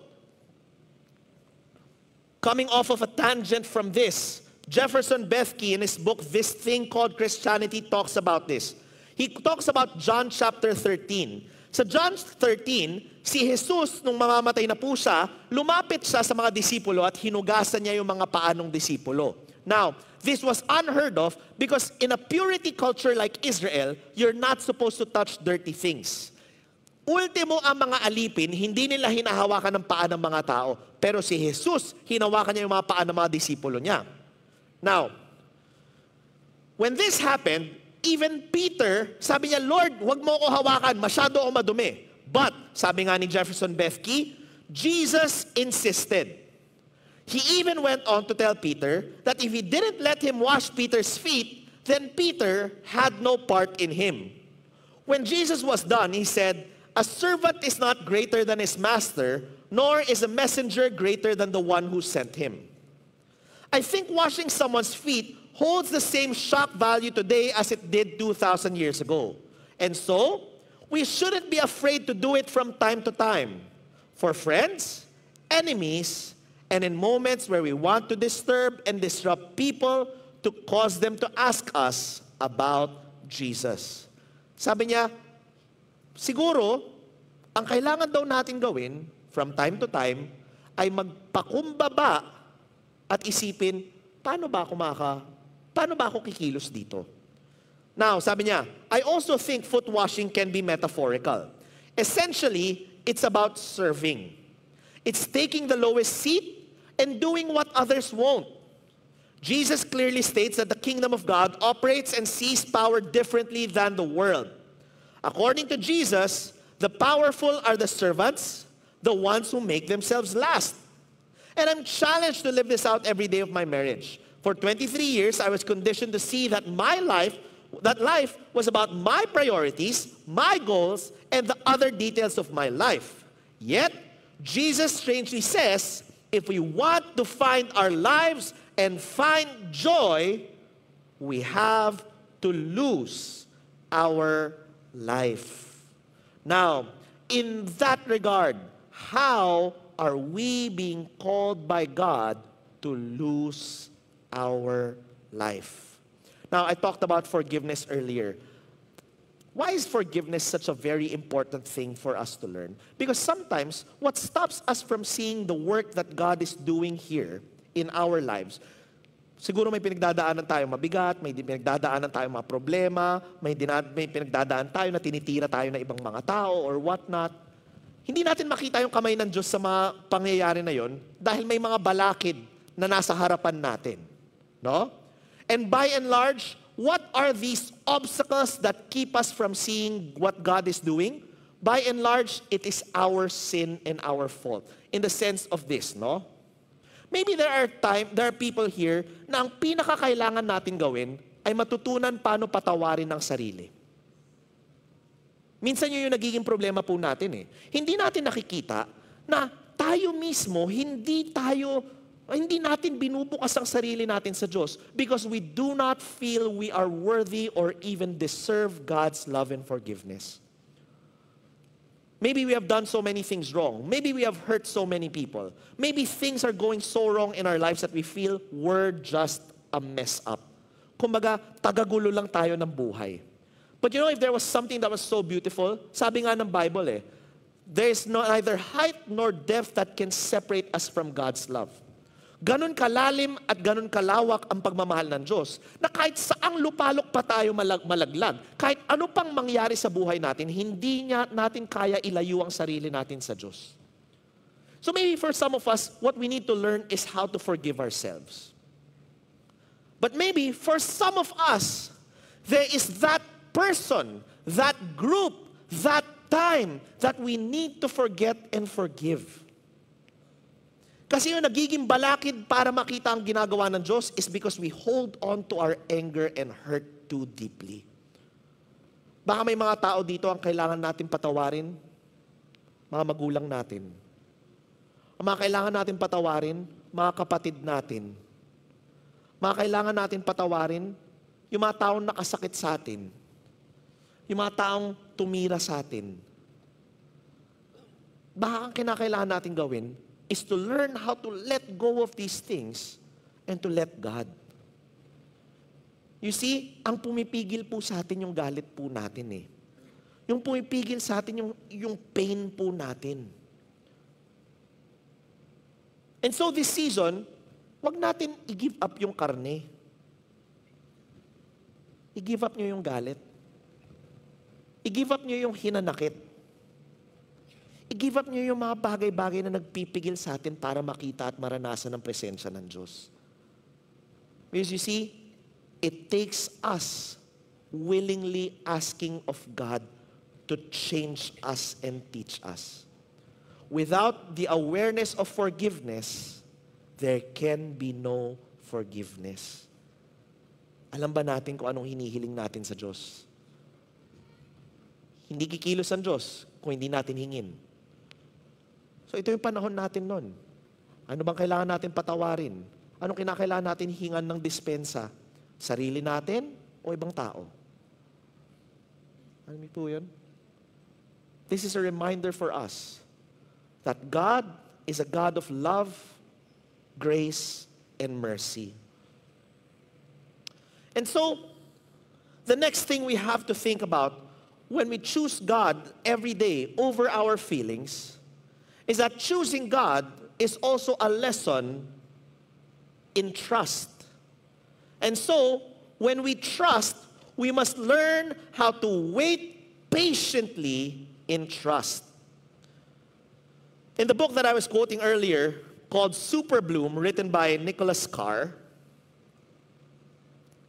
coming off of a tangent from this, Jefferson Bethke in his book, This Thing Called Christianity, talks about this. He talks about John chapter 13. Sa John 13, si Jesus, nung mamamatay na po siya, lumapit siya sa mga disipulo at hinugasan niya yung mga paa ng disipulo. Now, this was unheard of because in a purity culture like Israel, you're not supposed to touch dirty things. Ultimo, ang mga alipin, hindi nila hinahawakan ng paa ng mga tao. Pero si Jesus, hinawakan niya yung mga paa ng mga disipulo niya. Now, when this happened, even Peter, sabi niya, Lord, wag mo ako hawakan, masyado ako madumi. But, sabi nga ni Jefferson Bethke, Jesus insisted. He even went on to tell Peter that if he didn't let him wash Peter's feet, then Peter had no part in him. When Jesus was done, he said, a servant is not greater than his master, nor is a messenger greater than the one who sent him. I think washing someone's feet holds the same shock value today as it did 2,000 years ago. And so, we shouldn't be afraid to do it from time to time. For friends, enemies, and in moments where we want to disturb and disrupt people to cause them to ask us about Jesus. Sabi niya, siguro, ang kailangan daw natin gawin from time to time ay magpakumbaba at isipin, paano ba ako kikilos dito? Now, sabi niya, I also think foot washing can be metaphorical. Essentially, it's about serving. It's taking the lowest seat and doing what others won't. Jesus clearly states that the kingdom of God operates and sees power differently than the world. According to Jesus, the powerful are the servants, the ones who make themselves last. And I'm challenged to live this out every day of my marriage. For 23 years, I was conditioned to see that life was about my priorities, my goals, and the other details of my life. Yet, Jesus strangely says, if we want to find our lives and find joy, we have to lose our life. Now, in that regard, how are we being called by God to lose our life? Now, I talked about forgiveness earlier. Why is forgiveness such a very important thing for us to learn? Because sometimes, what stops us from seeing the work that God is doing here in our lives, siguro may pinagdadaanan tayo mabigat, may pinagdadaanan tayo mga problema, may pinagdadaan tayo na tinitira tayo ng ibang mga tao or whatnot. Hindi natin makita yung kamay ng Diyos sa mga pangyayari na yon dahil may mga balakid na nasa harapan natin. No? And by and large, what are these obstacles that keep us from seeing what God is doing? By and large, it is our sin and our fault. In the sense of this, no? Maybe there are people here na ang pinakakailangan natin gawin ay matutunan paano patawarin ang sarili. Minsan yun yung nagiging problema po natin eh. Hindi natin nakikita na tayo mismo, hindi natin binubukas ang sarili natin sa Diyos because we do not feel we are worthy or even deserve God's love and forgiveness. Maybe we have done so many things wrong. Maybe we have hurt so many people. Maybe things are going so wrong in our lives that we feel we're just a mess up. Kumbaga, tagagulo lang tayo ng buhay. But you know, if there was something that was so beautiful, sabi nga ng Bible there is neither height nor depth that can separate us from God's love. Ganon kalalim at ganon kalawak ang pagmamahal ng Diyos na kahit saang lupalok pa tayo malaglag, kahit ano pang mangyari sa buhay natin, hindi natin kaya ilayo ang sarili natin sa Diyos. So maybe for some of us, what we need to learn is how to forgive ourselves. But maybe for some of us, there is that person, that group, that time that we need to forget and forgive. Kasi yung nagiging balakid para makita ang ginagawa ng Diyos is because we hold on to our anger and hurt too deeply. Baka may mga tao dito ang kailangan natin patawarin, mga magulang natin. Ang mga kailangan natin patawarin, mga kapatid natin. Mga kailangan natin patawarin, yung mga taong nakasakit sa atin. Yung mga taong tumira sa atin. Baka ang kinakailangan natin gawin is to learn how to let go of these things and to let God. You see, ang pumipigil po sa atin yung galit po natin eh. Yung pumipigil sa atin yung pain po natin. And so this season, wag natin i-give up yung karne. I-give up nyo yung galit. I-give up nyo yung hinanakit. I-give up nyo yung mga bagay-bagay na nagpipigil sa atin para makita at maranasan ang presensya ng Diyos. Because you see, it takes us willingly asking of God to change us and teach us. Without the awareness of forgiveness, there can be no forgiveness. Alam ba natin kung anong hinihiling natin sa Diyos? Hindi kikilos ang Diyos kung hindi natin hingin. So ito yung panahon natin nun. Ano bang kailangan natin patawarin? Anong kinakailangan natin hingan ng dispensa? Sarili natin o ibang tao? Ano po yun? This is a reminder for us that God is a God of love, grace, and mercy. And so, the next thing we have to think about when we choose God every day over our feelings is that choosing God is also a lesson in trust. And so, when we trust, we must learn how to wait patiently in trust. In the book that I was quoting earlier, called Super Bloom, written by Nicholas Carr,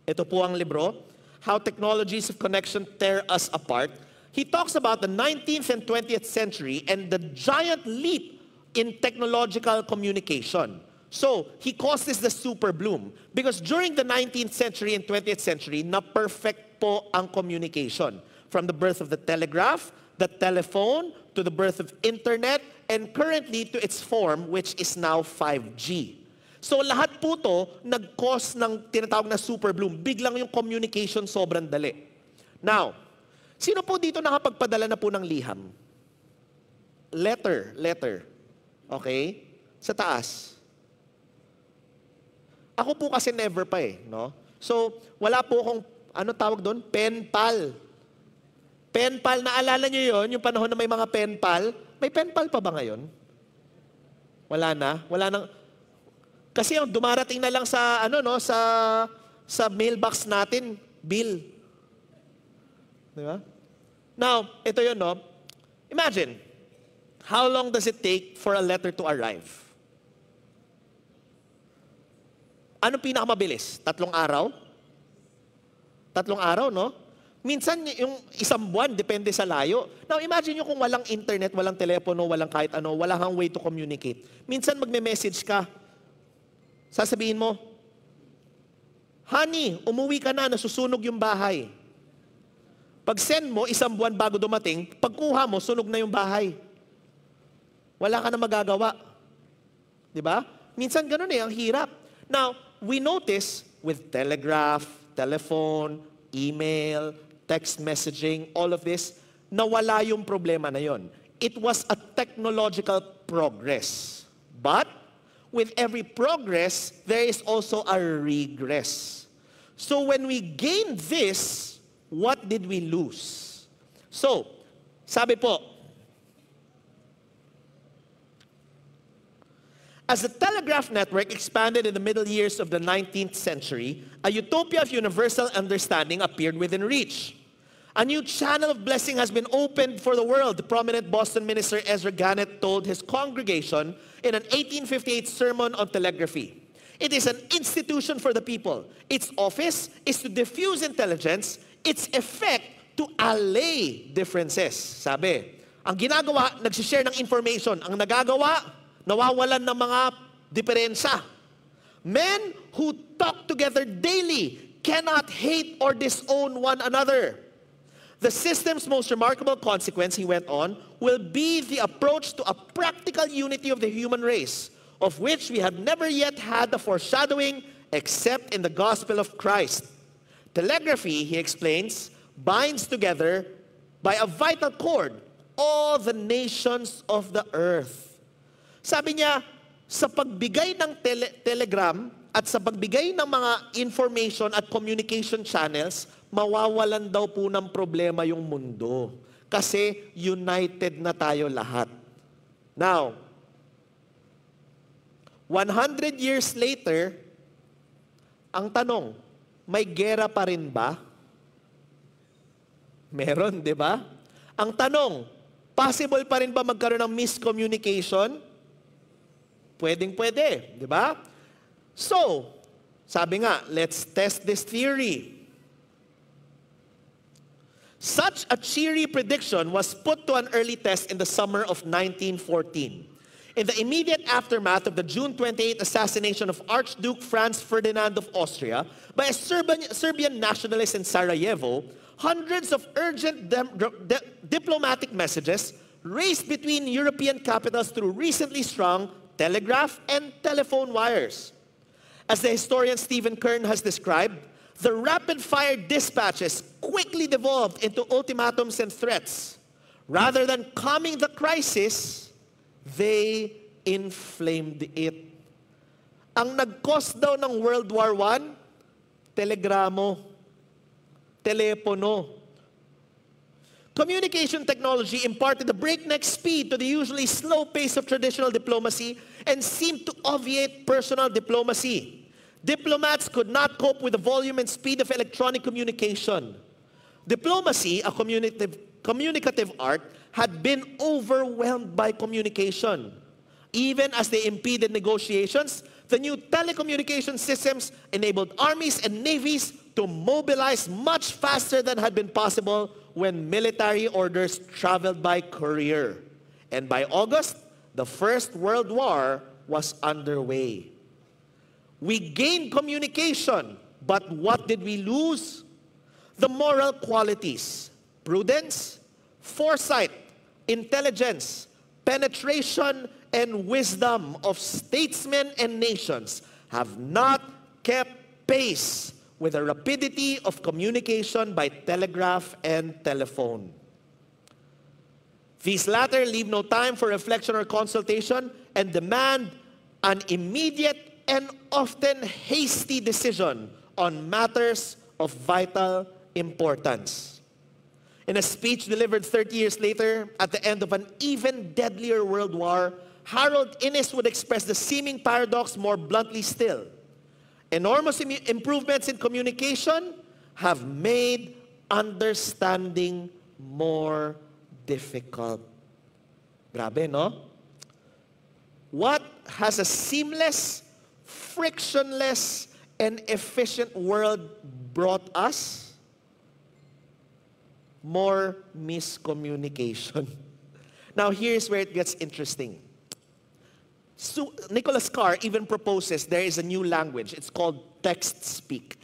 ito po ang libro, How Technologies of Connection Tear Us Apart. he talks about the 19th and 20th century and the giant leap in technological communication. So, he calls this the super bloom. Because during the 19th century and 20th century, na-perfect po ang communication. From the birth of the telegraph, the telephone, to the birth of internet, and currently to its form, which is now 5G. So lahat po to nag-cause ng tinatawag na super bloom. Biglang yung communication sobrang dali. Now, sino po dito nakapagpadala na po ng liham? Letter. Okay? Sa taas. Ako po kasi never pa eh, no? So, wala po akong, ano tawag doon? Pen pal. Pen pal, naalala nyo yun? Yung panahon na may mga pen pal? May pen pal pa ba ngayon? Wala na? Wala nang... Kasi yung dumarating na lang sa, ano no, sa mailbox natin, bill. Di ba? Now, ito yun, no? Imagine, how long does it take for a letter to arrive? Anong pinakamabilis? 3 araw? 3 araw, no? Minsan, yung 1 buwan, depende sa layo. Now, imagine nyo kung walang internet, walang telepono, walang kahit ano, wala kang way to communicate. Minsan, magme-message ka. Sasabihin mo, honey, umuwi ka na, nasusunog yung bahay. Pag send mo, 1 buwan bago dumating, pagkuha mo, sunog na yung bahay. Wala ka na magagawa. Di ba? Minsan ganun eh, ang hirap. Now, we notice with telegraph, telephone, email, text messaging, all of this, nawala yung problema na yon. It was a technological progress. But, with every progress, there is also a regress. So when we gain this, what did we lose? So, sabi po, as the telegraph network expanded in the middle years of the 19th century, a utopia of universal understanding appeared within reach. A new channel of blessing has been opened for the world, the prominent Boston minister Ezra Gannett told his congregation in an 1858 sermon on telegraphy. It is an institution for the people. Its office is to diffuse intelligence, its effect to allay differences. Sabi, ang ginagawa, nagsishare ng information. Ang nagagawa, nawawalan ng mga diferensya. Men who talk together daily cannot hate or disown one another. The system's most remarkable consequence, he went on, will be the approach to a practical unity of the human race, of which we have never yet had the foreshadowing except in the gospel of Christ. Telegraphy, he explains, binds together by a vital cord all the nations of the earth. Sabi niya, sa pagbigay ng telegram at sa pagbigay ng mga information at communication channels, mawawalan daw po ng problema yung mundo. Kasi united na tayo lahat. Now, 100 years later, ang tanong, may gera pa rin ba? Meron, di ba? Ang tanong, possible pa rin ba magkaroon ng miscommunication? Pwedeng-pwede, di ba? So, sabi nga, let's test this theory. Such a cheery prediction was put to an early test in the summer of 1914. In the immediate aftermath of the June 28 assassination of Archduke Franz Ferdinand of Austria by a Serbian nationalist in Sarajevo, hundreds of urgent diplomatic messages raced between European capitals through recently strung telegraph and telephone wires. As the historian Stephen Kern has described, the rapid-fire dispatches quickly devolved into ultimatums and threats. Rather than calming the crisis, they inflamed it. Ang nag-cause daw ng World War I, telegramo, telepono. Communication technology imparted a breakneck speed to the usually slow pace of traditional diplomacy and seemed to obviate personal diplomacy. Diplomats could not cope with the volume and speed of electronic communication. Diplomacy, a communicative art, had been overwhelmed by communication. Even as they impeded negotiations, the new telecommunication systems enabled armies and navies to mobilize much faster than had been possible when military orders traveled by courier. And by August, the First World War was underway. We gained communication, but what did we lose? The moral qualities, prudence, foresight, intelligence, penetration, and wisdom of statesmen and nations have not kept pace with the rapidity of communication by telegraph and telephone. These latter leave no time for reflection or consultation and demand an immediate and often hasty decision on matters of vital importance. In a speech delivered 30 years later, at the end of an even deadlier world war, Harold Innis would express the seeming paradox more bluntly still. Enormous improvements in communication have made understanding more difficult. Grabe, no? What has a seamless, frictionless, and efficient world brought us? More miscommunication. Now, here's where it gets interesting. So, Nicholas Carr even proposes there is a new language. It's called text-speak.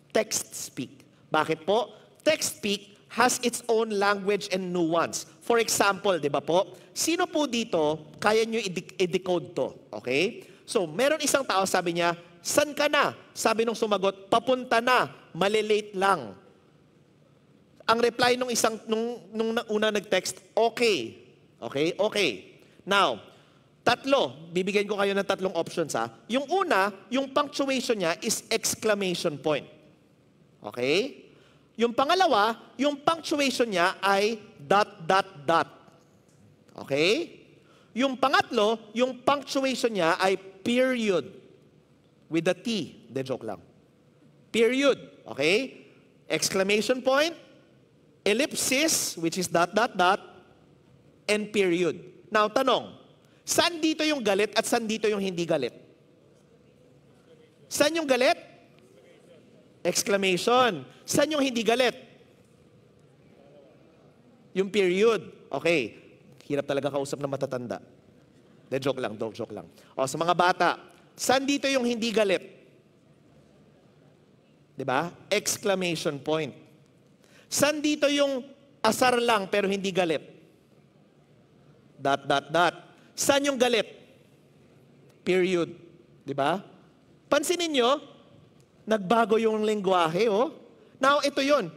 Text-speak. Bakit po? Text-speak has its own language and nuance. For example, di ba po, sino po dito kaya nyo i-decode to? Okay? So, meron isang tao, sabi niya, san ka na? Sabi nung sumagot, papunta na, malilate lang. Ang reply nung una nag-text, okay. Okay? Okay. Now, bibigyan ko kayo ng tatlong options ha. Yung una, yung punctuation niya is exclamation point. Okay? Yung pangalawa, yung punctuation niya ay ... Okay? Yung pangatlo, yung punctuation niya ay period. With a T. De joke lang. Period. Okay? Exclamation point, ellipsis, which is ... and period. Now, tanong, saan dito yung galit at saan dito yung hindi galit? Saan yung galit? Exclamation. Saan yung hindi galit? Yung period. Okay. Hirap talaga kausap na matatanda. De joke lang, joke lang. O, sa mga bata, saan dito yung hindi galit? Diba? Exclamation point. Saan dito yung asar lang pero hindi galit? ... Saan yung galit? Period. Di ba? Pansinin nyo, nagbago yung lengguwahe, oh. Now, ito yun.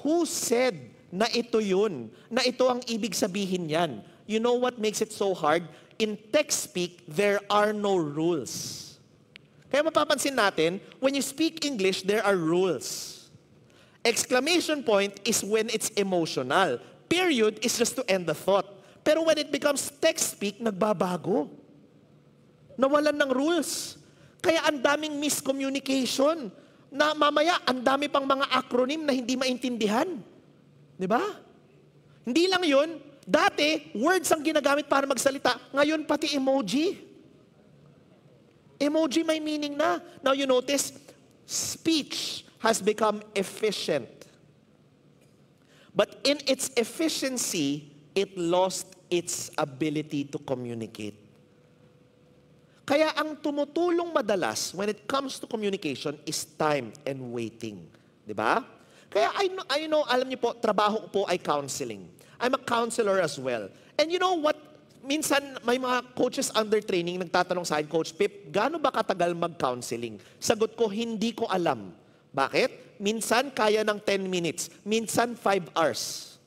Who said na ito yun? Na ito ang ibig sabihin yan? You know what makes it so hard? In text speak, there are no rules. Kaya mapapansin natin, when you speak English, there are rules. Exclamation point is when it's emotional. Period is just to end the thought. Pero when it becomes text-speak, nagbabago. Nawalan ng rules. Kaya ang daming miscommunication. Na mamaya, ang dami pang mga acronym na hindi maintindihan. Di ba? Hindi lang yun. Dati, words ang ginagamit para magsalita. Ngayon, pati emoji. Emoji may meaning na. Now you notice, speech has become efficient. But in its efficiency, it lost its ability to communicate. Kaya ang tumutulong madalas when it comes to communication is time and waiting. Di ba? Kaya I know, alam niyo po, trabaho ko po ay counseling. I'm a counselor as well. And you know what? Minsan may mga coaches under training nagtatanong sa akin, Coach Pip, gaano ba katagal mag-counseling? Sagot ko, hindi ko alam. Bakit? Minsan kaya ng 10 minutes. Minsan 5 hours.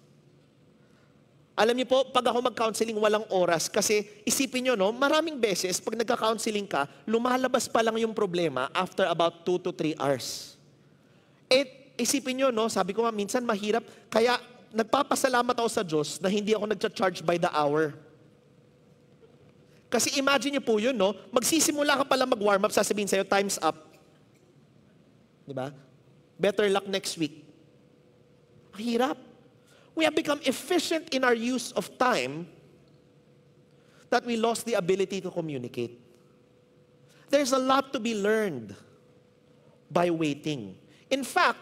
Alam niyo po, pag ako mag-counseling, walang oras. Kasi isipin niyo, no, maraming beses, pag nagka-counseling ka, lumalabas pa lang yung problema after about 2 to 3 hours. Eh, isipin niyo, no, sabi ko nga, minsan mahirap. Kaya nagpapasalamat ako sa Diyos na hindi ako nagcha-charge by the hour. Kasi imagine niyo po yun, no, magsisimula ka pala mag-warm up, sasabihin sa'yo, time's up. Diba? Better luck next week. Mahirap. We have become efficient in our use of time that we lost the ability to communicate. There's a lot to be learned by waiting. In fact,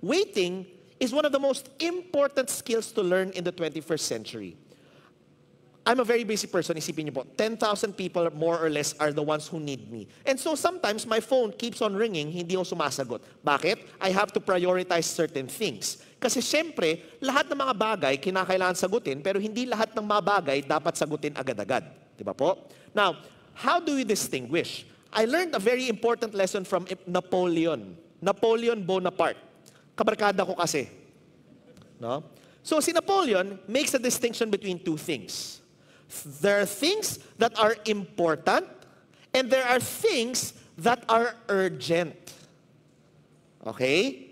waiting is one of the most important skills to learn in the 21st century. I'm a very busy person. Isipin niyo po, 10,000 people more or less are the ones who need me. And so sometimes my phone keeps on ringing, hindi ako sumasagot. Bakit? I have to prioritize certain things. Kasi syempre, lahat ng mga bagay kinakailangan sagutin, pero hindi lahat ng mga bagay dapat sagutin agad-agad. Di ba po? Now, how do you distinguish? I learned a very important lesson from Napoleon. Napoleon Bonaparte. Kabarkada ko kasi. No? So si Napoleon makes a distinction between two things. There are things that are important and there are things that are urgent. Okay?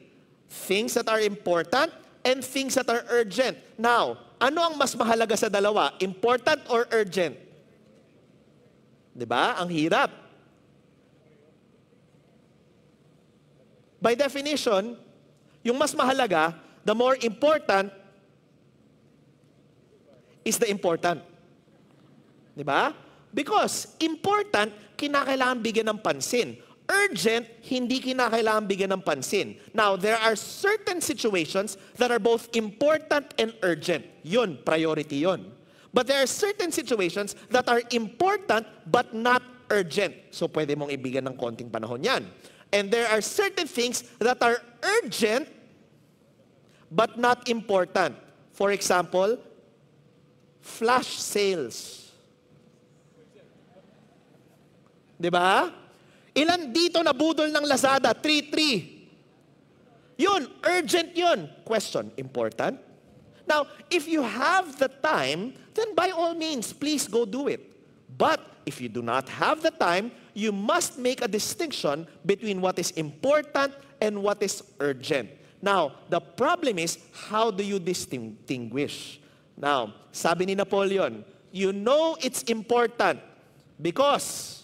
Things that are important and things that are urgent. Now, ano ang mas mahalaga sa dalawa? Important or urgent? 'Di ba? Ang hirap. By definition, yung mas mahalaga, the more important is the important. Diba? Because important, kinakailangan bigyan ng pansin. Urgent, hindi kinakailangan bigyan ng pansin. Now, there are certain situations that are both important and urgent. Yun, priority yun. But there are certain situations that are important but not urgent. So, pwede mong ibigyan ng konting panahon yan. And there are certain things that are urgent but not important. For example, flash sales. Diba? Ilan dito nabudol ng Lazada? 3-3. Yun, urgent yun. Question, important? Now, if you have the time, then by all means, please go do it. But if you do not have the time, you must make a distinction between what is important and what is urgent. Now, the problem is, how do you distinguish? Now, sabi ni Napoleon, you know it's important because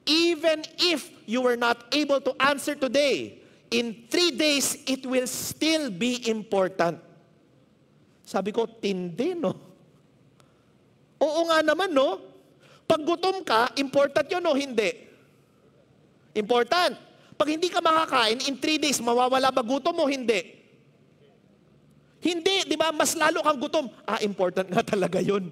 even if you were not able to answer today, in 3 days, it will still be important. Sabi ko, tindi, no? Oo nga naman, no? Pag gutom ka, important yun o hindi? Important. Pag hindi ka makakain, in 3 days, mawawala ba gutom o hindi? Hindi, di ba? Mas lalo kang gutom. Important nga talaga yun.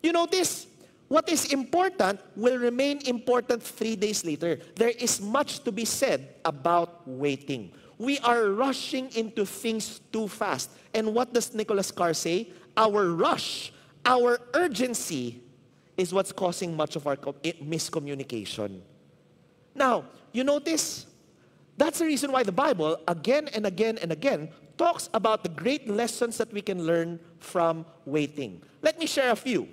You notice, what is important will remain important 3 days later. There is much to be said about waiting. We are rushing into things too fast. And what does Nicholas Carr say? Our rush, our urgency is what's causing much of our miscommunication. Now, you notice, that's the reason why the Bible, again and again and again, talks about the great lessons that we can learn from waiting. Let me share a few.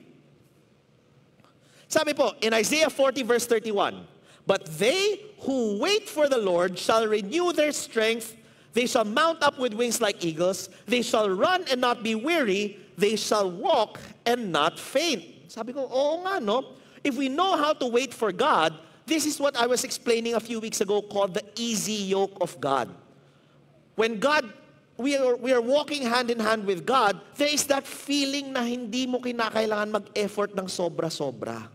Sabi po, in Isaiah 40 verse 31, but they who wait for the Lord shall renew their strength. They shall mount up with wings like eagles. They shall run and not be weary. They shall walk and not faint. Sabi ko, oo nga, no? If we know how to wait for God, this is what I was explaining a few weeks ago called the easy yoke of God. When God, we are walking hand in hand with God, there is that feeling na hindi mo kinakailangan mag-effort ng sobra-sobra.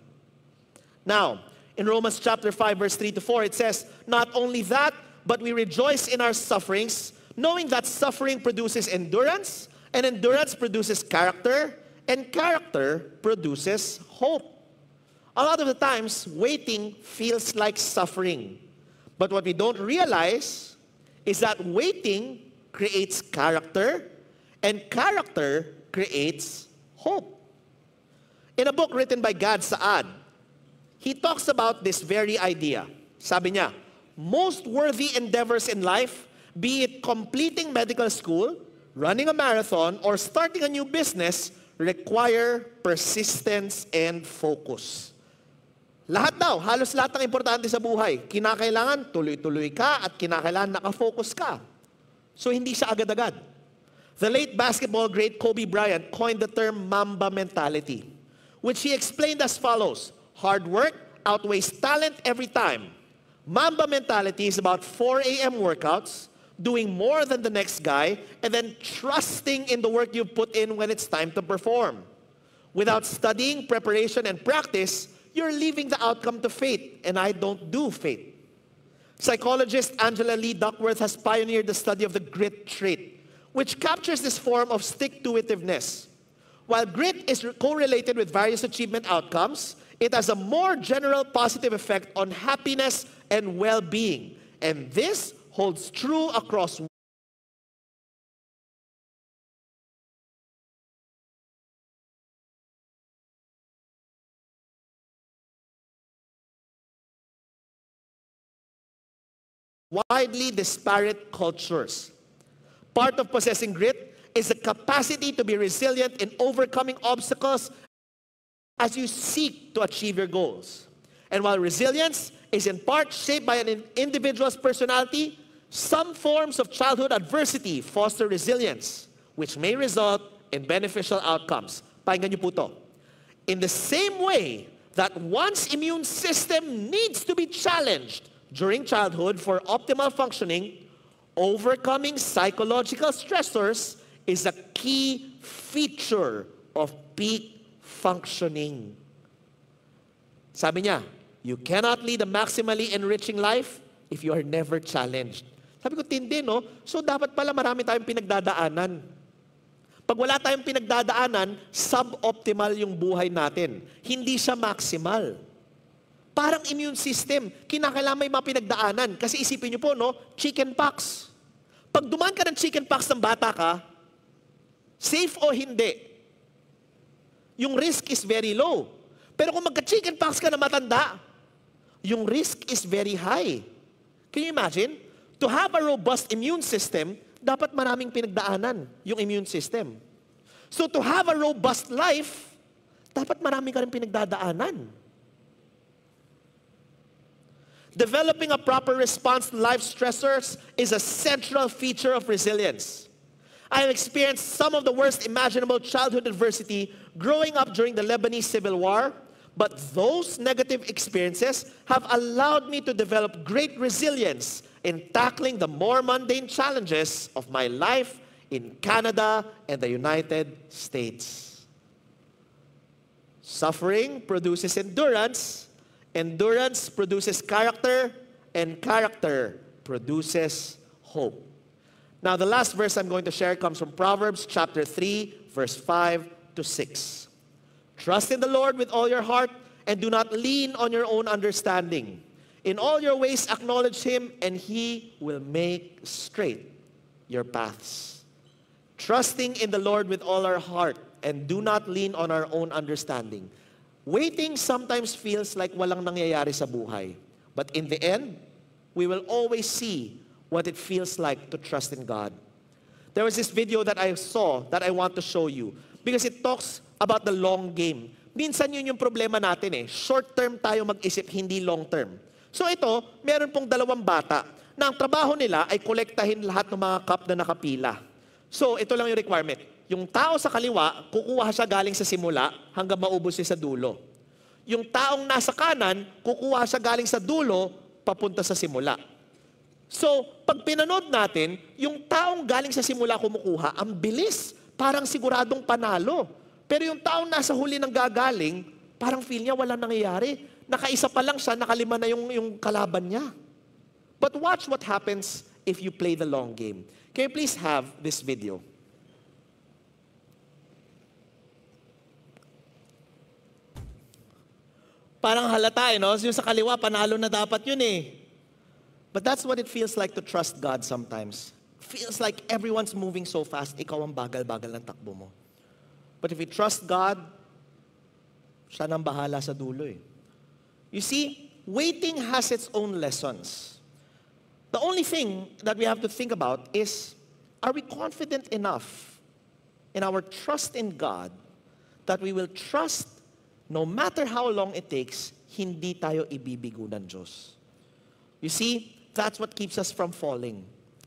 Now, in Romans chapter 5, verse 3-4, it says, not only that, but we rejoice in our sufferings, knowing that suffering produces endurance, and endurance produces character, and character produces hope. A lot of the times, waiting feels like suffering. But what we don't realize is that waiting creates character, and character creates hope. In a book written by Gad Saad, he talks about this very idea. Sabi niya, most worthy endeavors in life, be it completing medical school, running a marathon, or starting a new business, require persistence and focus. Lahat daw, halos lahat ng importante sa buhay, kinakailangan tuloy-tuloy ka at kinakailangan nakafocus ka. So hindi siya agad-agad. The late basketball great Kobe Bryant coined the term Mamba mentality, which he explained as follows. Hard work outweighs talent every time. Mamba mentality is about 4 a.m. workouts, doing more than the next guy, and then trusting in the work you put in when it's time to perform. Without studying, preparation, and practice, you're leaving the outcome to fate, and I don't do fate. Psychologist Angela Lee Duckworth has pioneered the study of the grit trait, which captures this form of stick-to-itiveness. While grit is correlated with various achievement outcomes, it has a more general positive effect on happiness and well-being. And this holds true across widely disparate cultures. Part of possessing grit is the capacity to be resilient in overcoming obstacles as you seek to achieve your goals. And while resilience is in part shaped by an individual's personality, some forms of childhood adversity foster resilience, which may result in beneficial outcomes. Pakinggan niyo po to. In the same way that one's immune system needs to be challenged during childhood for optimal functioning, overcoming psychological stressors is a key feature of peak functioning. Sabi niya, you cannot lead a maximally enriching life if you are never challenged. Sabi ko, tindi, no? So dapat pala marami tayong pinagdadaanan. Pag wala tayong pinagdadaanan, suboptimal yung buhay natin. Hindi siya maximal. Parang immune system, kinakailangan may mga pinagdaanan. Kasi isipin niyo po, no? Chicken pox. Pag dumaan ka ng chicken pox ng bata ka, safe o hindi, yung risk is very low. Pero kung magka-chicken pox ka na matanda, yung risk is very high. Can you imagine? To have a robust immune system, dapat maraming pinagdaanan yung immune system. So to have a robust life, dapat marami ka rin pinagdadaanan. Developing a proper response to life stressors is a central feature of resilience. I have experienced some of the worst imaginable childhood adversity growing up during the Lebanese Civil War, but those negative experiences have allowed me to develop great resilience in tackling the more mundane challenges of my life in Canada and the United States. Suffering produces endurance, endurance produces character, and character produces hope. Now, the last verse I'm going to share comes from Proverbs chapter 3, verse 5 to 6. Trust in the Lord with all your heart, and do not lean on your own understanding. In all your ways acknowledge Him, and He will make straight your paths. Trusting in the Lord with all our heart, and do not lean on our own understanding. Waiting sometimes feels like walang nangyayari sa buhay. But in the end, we will always see what it feels like to trust in God. There was this video that I saw that I want to show you because it talks about the long game. Minsan yun yung problema natin eh. Short term tayo mag-isip, hindi long term. So ito, meron pong dalawang bata na ang trabaho nila ay kolektahin lahat ng mga cup na nakapila. So ito lang yung requirement. Yung tao sa kaliwa, kukuha siya galing sa simula hanggang maubos siya sa dulo. Yung taong nasa kanan, kukuha siya galing sa dulo, papunta sa simula. So, pag pinanood natin, yung taong galing sa simula kumukuha, ang bilis, parang siguradong panalo. Pero yung taong nasa huli ng gagaling, parang feel niya walang nangyayari. Nakaisa pa lang siya, nakalima na yung kalaban niya. But watch what happens if you play the long game. Can you please have this video? Parang halata no? Yung sa kaliwa, panalo na dapat yun eh. But that's what it feels like to trust God sometimes. Feels like everyone's moving so fast, ikaw ang bagal-bagal ng takbo mo. But if you trust God, siya nang bahala sa dulo eh. You see, waiting has its own lessons. The only thing that we have to think about is, are we confident enough in our trust in God that we will trust no matter how long it takes, hindi tayo ibibigo ng Diyos. You see, that's what keeps us from falling.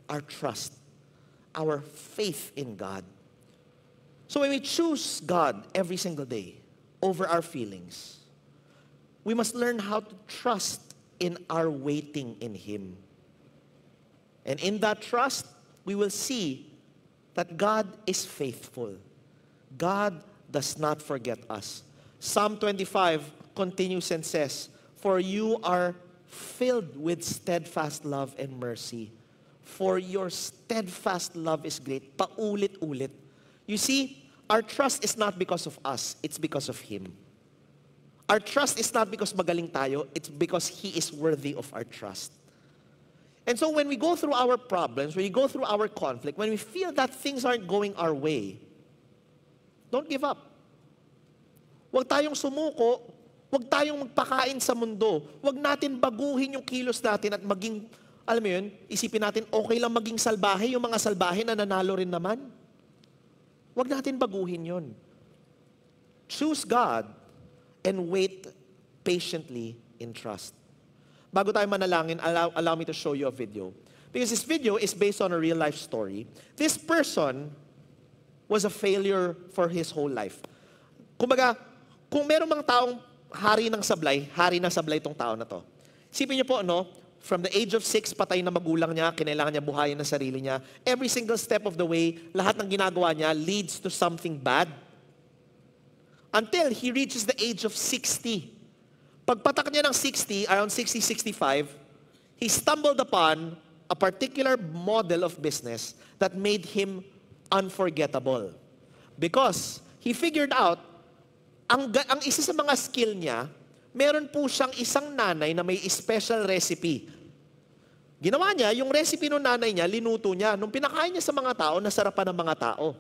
Our trust, our faith in God. So when we choose God every single day over our feelings, we must learn how to trust in our waiting in Him. And in that trust, we will see that God is faithful. God does not forget us. Psalm 25 continues and says, "For you are filled with steadfast love and mercy. For your steadfast love is great. Paulit-ulit. You see, our trust is not because of us, it's because of Him. Our trust is not because magaling tayo, it's because He is worthy of our trust. And so when we go through our problems, when we go through our conflict, when we feel that things aren't going our way, don't give up. Huwag tayong sumuko, huwag tayong magpakain sa mundo, huwag natin baguhin yung kilos natin at maging, alam mo yun, isipin natin, okay lang maging salbahe, yung mga salbahe na nanalo rin naman. Huwag natin baguhin yun. Choose God and wait patiently in trust. Bago tayo manalangin, allow me to show you a video. Because this video is based on a real life story. This person was a failure for his whole life. Kumbaga, kung meron mga taong hari na sablay itong tao na to. Isipin niyo po, no? From the age of 6, patay na magulang niya, kinailangan niya buhayin ang sarili niya. Every single step of the way, lahat ng ginagawa niya leads to something bad. Until he reaches the age of 60. Pagpatak niya ng 60, around 60, 65, he stumbled upon a particular model of business that made him unforgettable. Because he figured out, ang isa sa mga skill niya, meron po siyang isang nanay na may special recipe. Ginawa niya, yung recipe ng nanay niya, linuto niya. Nung pinakain niya sa mga tao, nasarapan ng mga tao.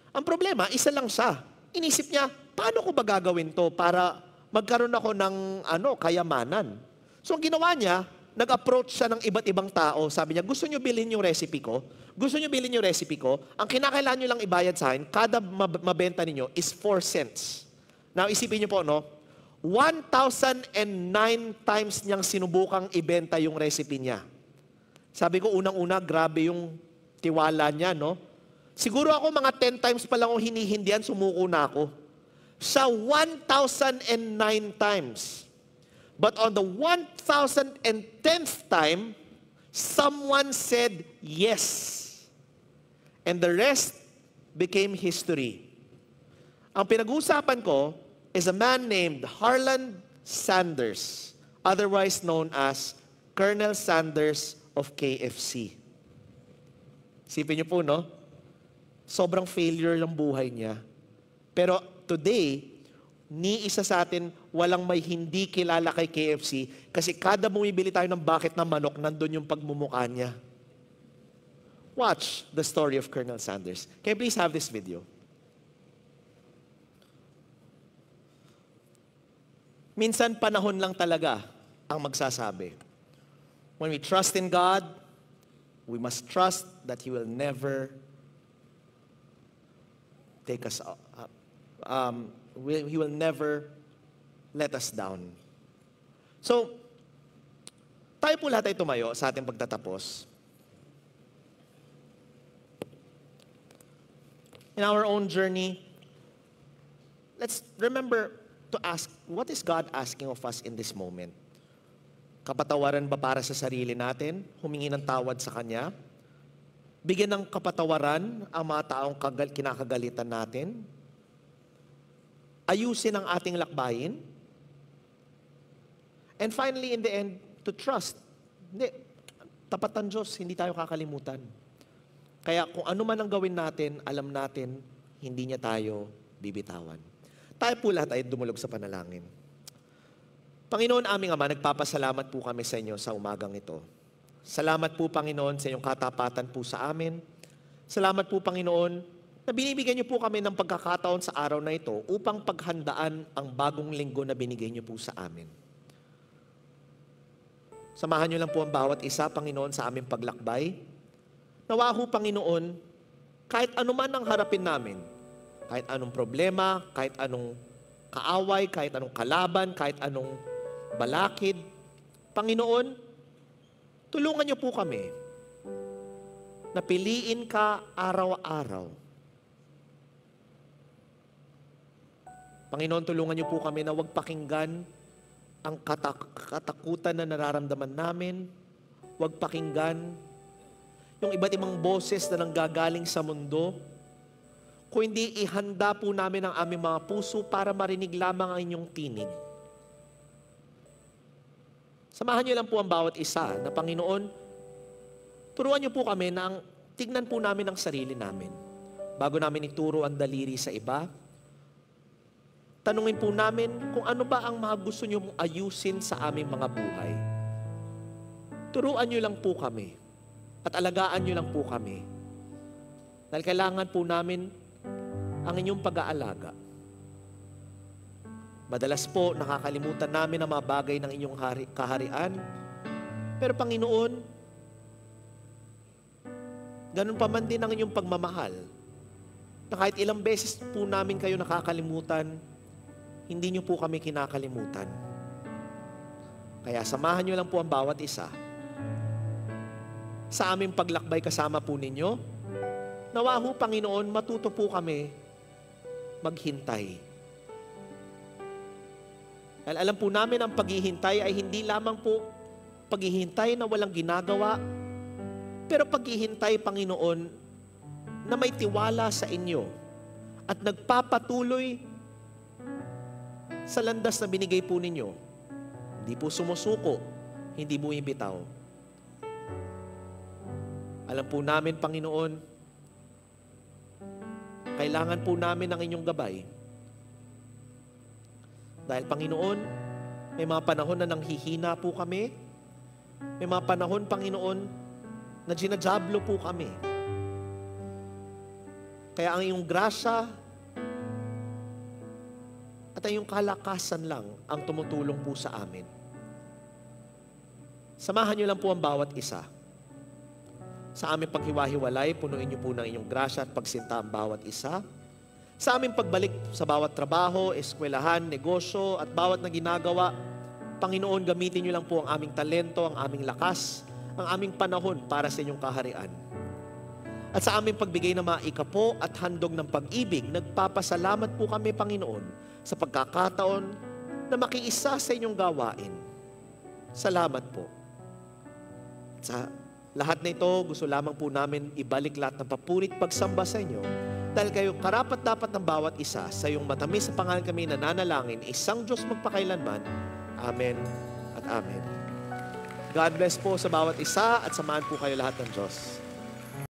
Ang problema, isa lang siya. Inisip niya, paano ko ba gagawin to para magkaroon ako ng kayamanan? So ang ginawa niya, nag-approach siya ng iba't ibang tao. Sabi niya, gusto niyo bilhin yung recipe ko? Gusto niyo bilhin yung recipe ko? Ang kinakailangan niyo lang ibayad sa akin, kada mabenta ninyo is 4 cents. Now, isipin niyo po, no? 1,009 times niyang sinubukang ibenta yung recipe niya. Sabi ko, unang-una, grabe yung tiwala niya, no? Siguro ako mga 10 times pa lang ako hinihindihan, sumuko na ako. Sa 1,009 times. But on the 1,010th time, someone said yes. And the rest became history. Ang pinag-uusapan ko is a man named Harland Sanders, otherwise known as Colonel Sanders of KFC. Isipin niyo po, no? Sobrang failure ng buhay niya. Pero today, ni isa sa atin walang may hindi kilala kay KFC kasi kada bumibili tayo ng bucket na manok, nandun yung pagmumukha niya. Watch the story of Colonel Sanders. Can you please have this video? Minsan panahon lang talaga ang magsasabi. When we trust in God, we must trust that He will never take us up. He will never let us down. So, tayo po lahat ay tumayo sa ating pagtatapos. In our own journey, let's remember to ask, what is God asking of us in this moment? Kapatawaran ba para sa sarili natin? Humingi ng tawad sa Kanya? Bigyan ng kapatawaran ang mga taong kinakagalitan natin? Ayusin ang ating lakbayin? And finally, in the end, to trust. Hindi, tapat ang Diyos, hindi tayo kakalimutan. Kaya kung ano man ang gawin natin, alam natin, hindi niya tayo bibitawan. Tayo po lahat ay dumulog sa panalangin. Panginoon aming Ama, nagpapasalamat po kami sa inyo sa umagang ito. Salamat po Panginoon sa inyong katapatan po sa amin. Salamat po Panginoon na binibigyan niyo po kami ng pagkakataon sa araw na ito upang paghandaan ang bagong linggo na binigay niyo po sa amin. Samahan niyo lang po ang bawat isa Panginoon sa aming paglakbay. Nawa ho Panginoon, kahit anuman ang harapin namin, kahit anong problema, kahit anong kaaway, kahit anong kalaban, kahit anong balakid, Panginoon, tulungan niyo po kami na piliin ka araw-araw. Panginoon, tulungan niyo po kami na huwag pakinggan ang katakutan na nararamdaman namin, huwag pakinggan yung iba't ibang boses na nanggagaling sa mundo, kung hindi ihanda po namin ang aming mga puso para marinig lamang ang inyong tinig. Samahan niyo lang po ang bawat isa na Panginoon, turuan niyo po kami na tignan po namin ang sarili namin. Bago namin ituro ang daliri sa iba, tanungin po namin kung ano ba ang mga gusto niyo mong ayusin sa aming mga buhay. Turuan niyo lang po kami at alagaan niyo lang po kami. Dahil kailangan po namin ang inyong pag-aalaga. Madalas po, nakakalimutan namin ang mga bagay ng inyong kaharian. Pero Panginoon, ganun pa man din ang inyong pagmamahal. Na kahit ilang beses po namin kayo nakakalimutan, hindi niyo po kami kinakalimutan. Kaya samahan niyo lang po ang bawat isa. Sa aming paglakbay kasama po ninyo, nawa ho, Panginoon, matuto po kami maghintay. Dahil alam po namin ang paghihintay ay hindi lamang po paghihintay na walang ginagawa, pero paghihintay, Panginoon, na may tiwala sa inyo at nagpapatuloy sa landas na binigay po ninyo. Hindi po sumusuko, hindi po bitaw. Alam po namin, Panginoon, kailangan po namin ang inyong gabay. Dahil Panginoon, may mga panahon na nanghihina po kami. May mga panahon, Panginoon, na ginajablo po kami. Kaya ang iyong grasya at ang iyong kalakasan lang ang tumutulong po sa amin. Samahan niyo lang po ang bawat isa. Sa aming paghiwa-hiwalay, punuin niyo po ng inyong grasya at pagsinta ang bawat isa. Sa aming pagbalik sa bawat trabaho, eskwelahan, negosyo, at bawat na ginagawa, Panginoon, gamitin niyo lang po ang aming talento, ang aming lakas, ang aming panahon para sa inyong kaharian. At sa aming pagbigay ng mga ikapo at handog ng pag-ibig, nagpapasalamat po kami, Panginoon, sa pagkakataon na makiisa sa inyong gawain. Salamat po. Sa lahat na ito, gusto lamang po namin ibalik lahat ng papurit pagsamba sa inyo. Dahil kayo karapat-dapat ng bawat isa sa iyong matamis sa pangalan kami nananalangin, isang Diyos magpakailanman. Amen at Amen. God bless po sa bawat isa at samahan po kayo lahat ng Diyos.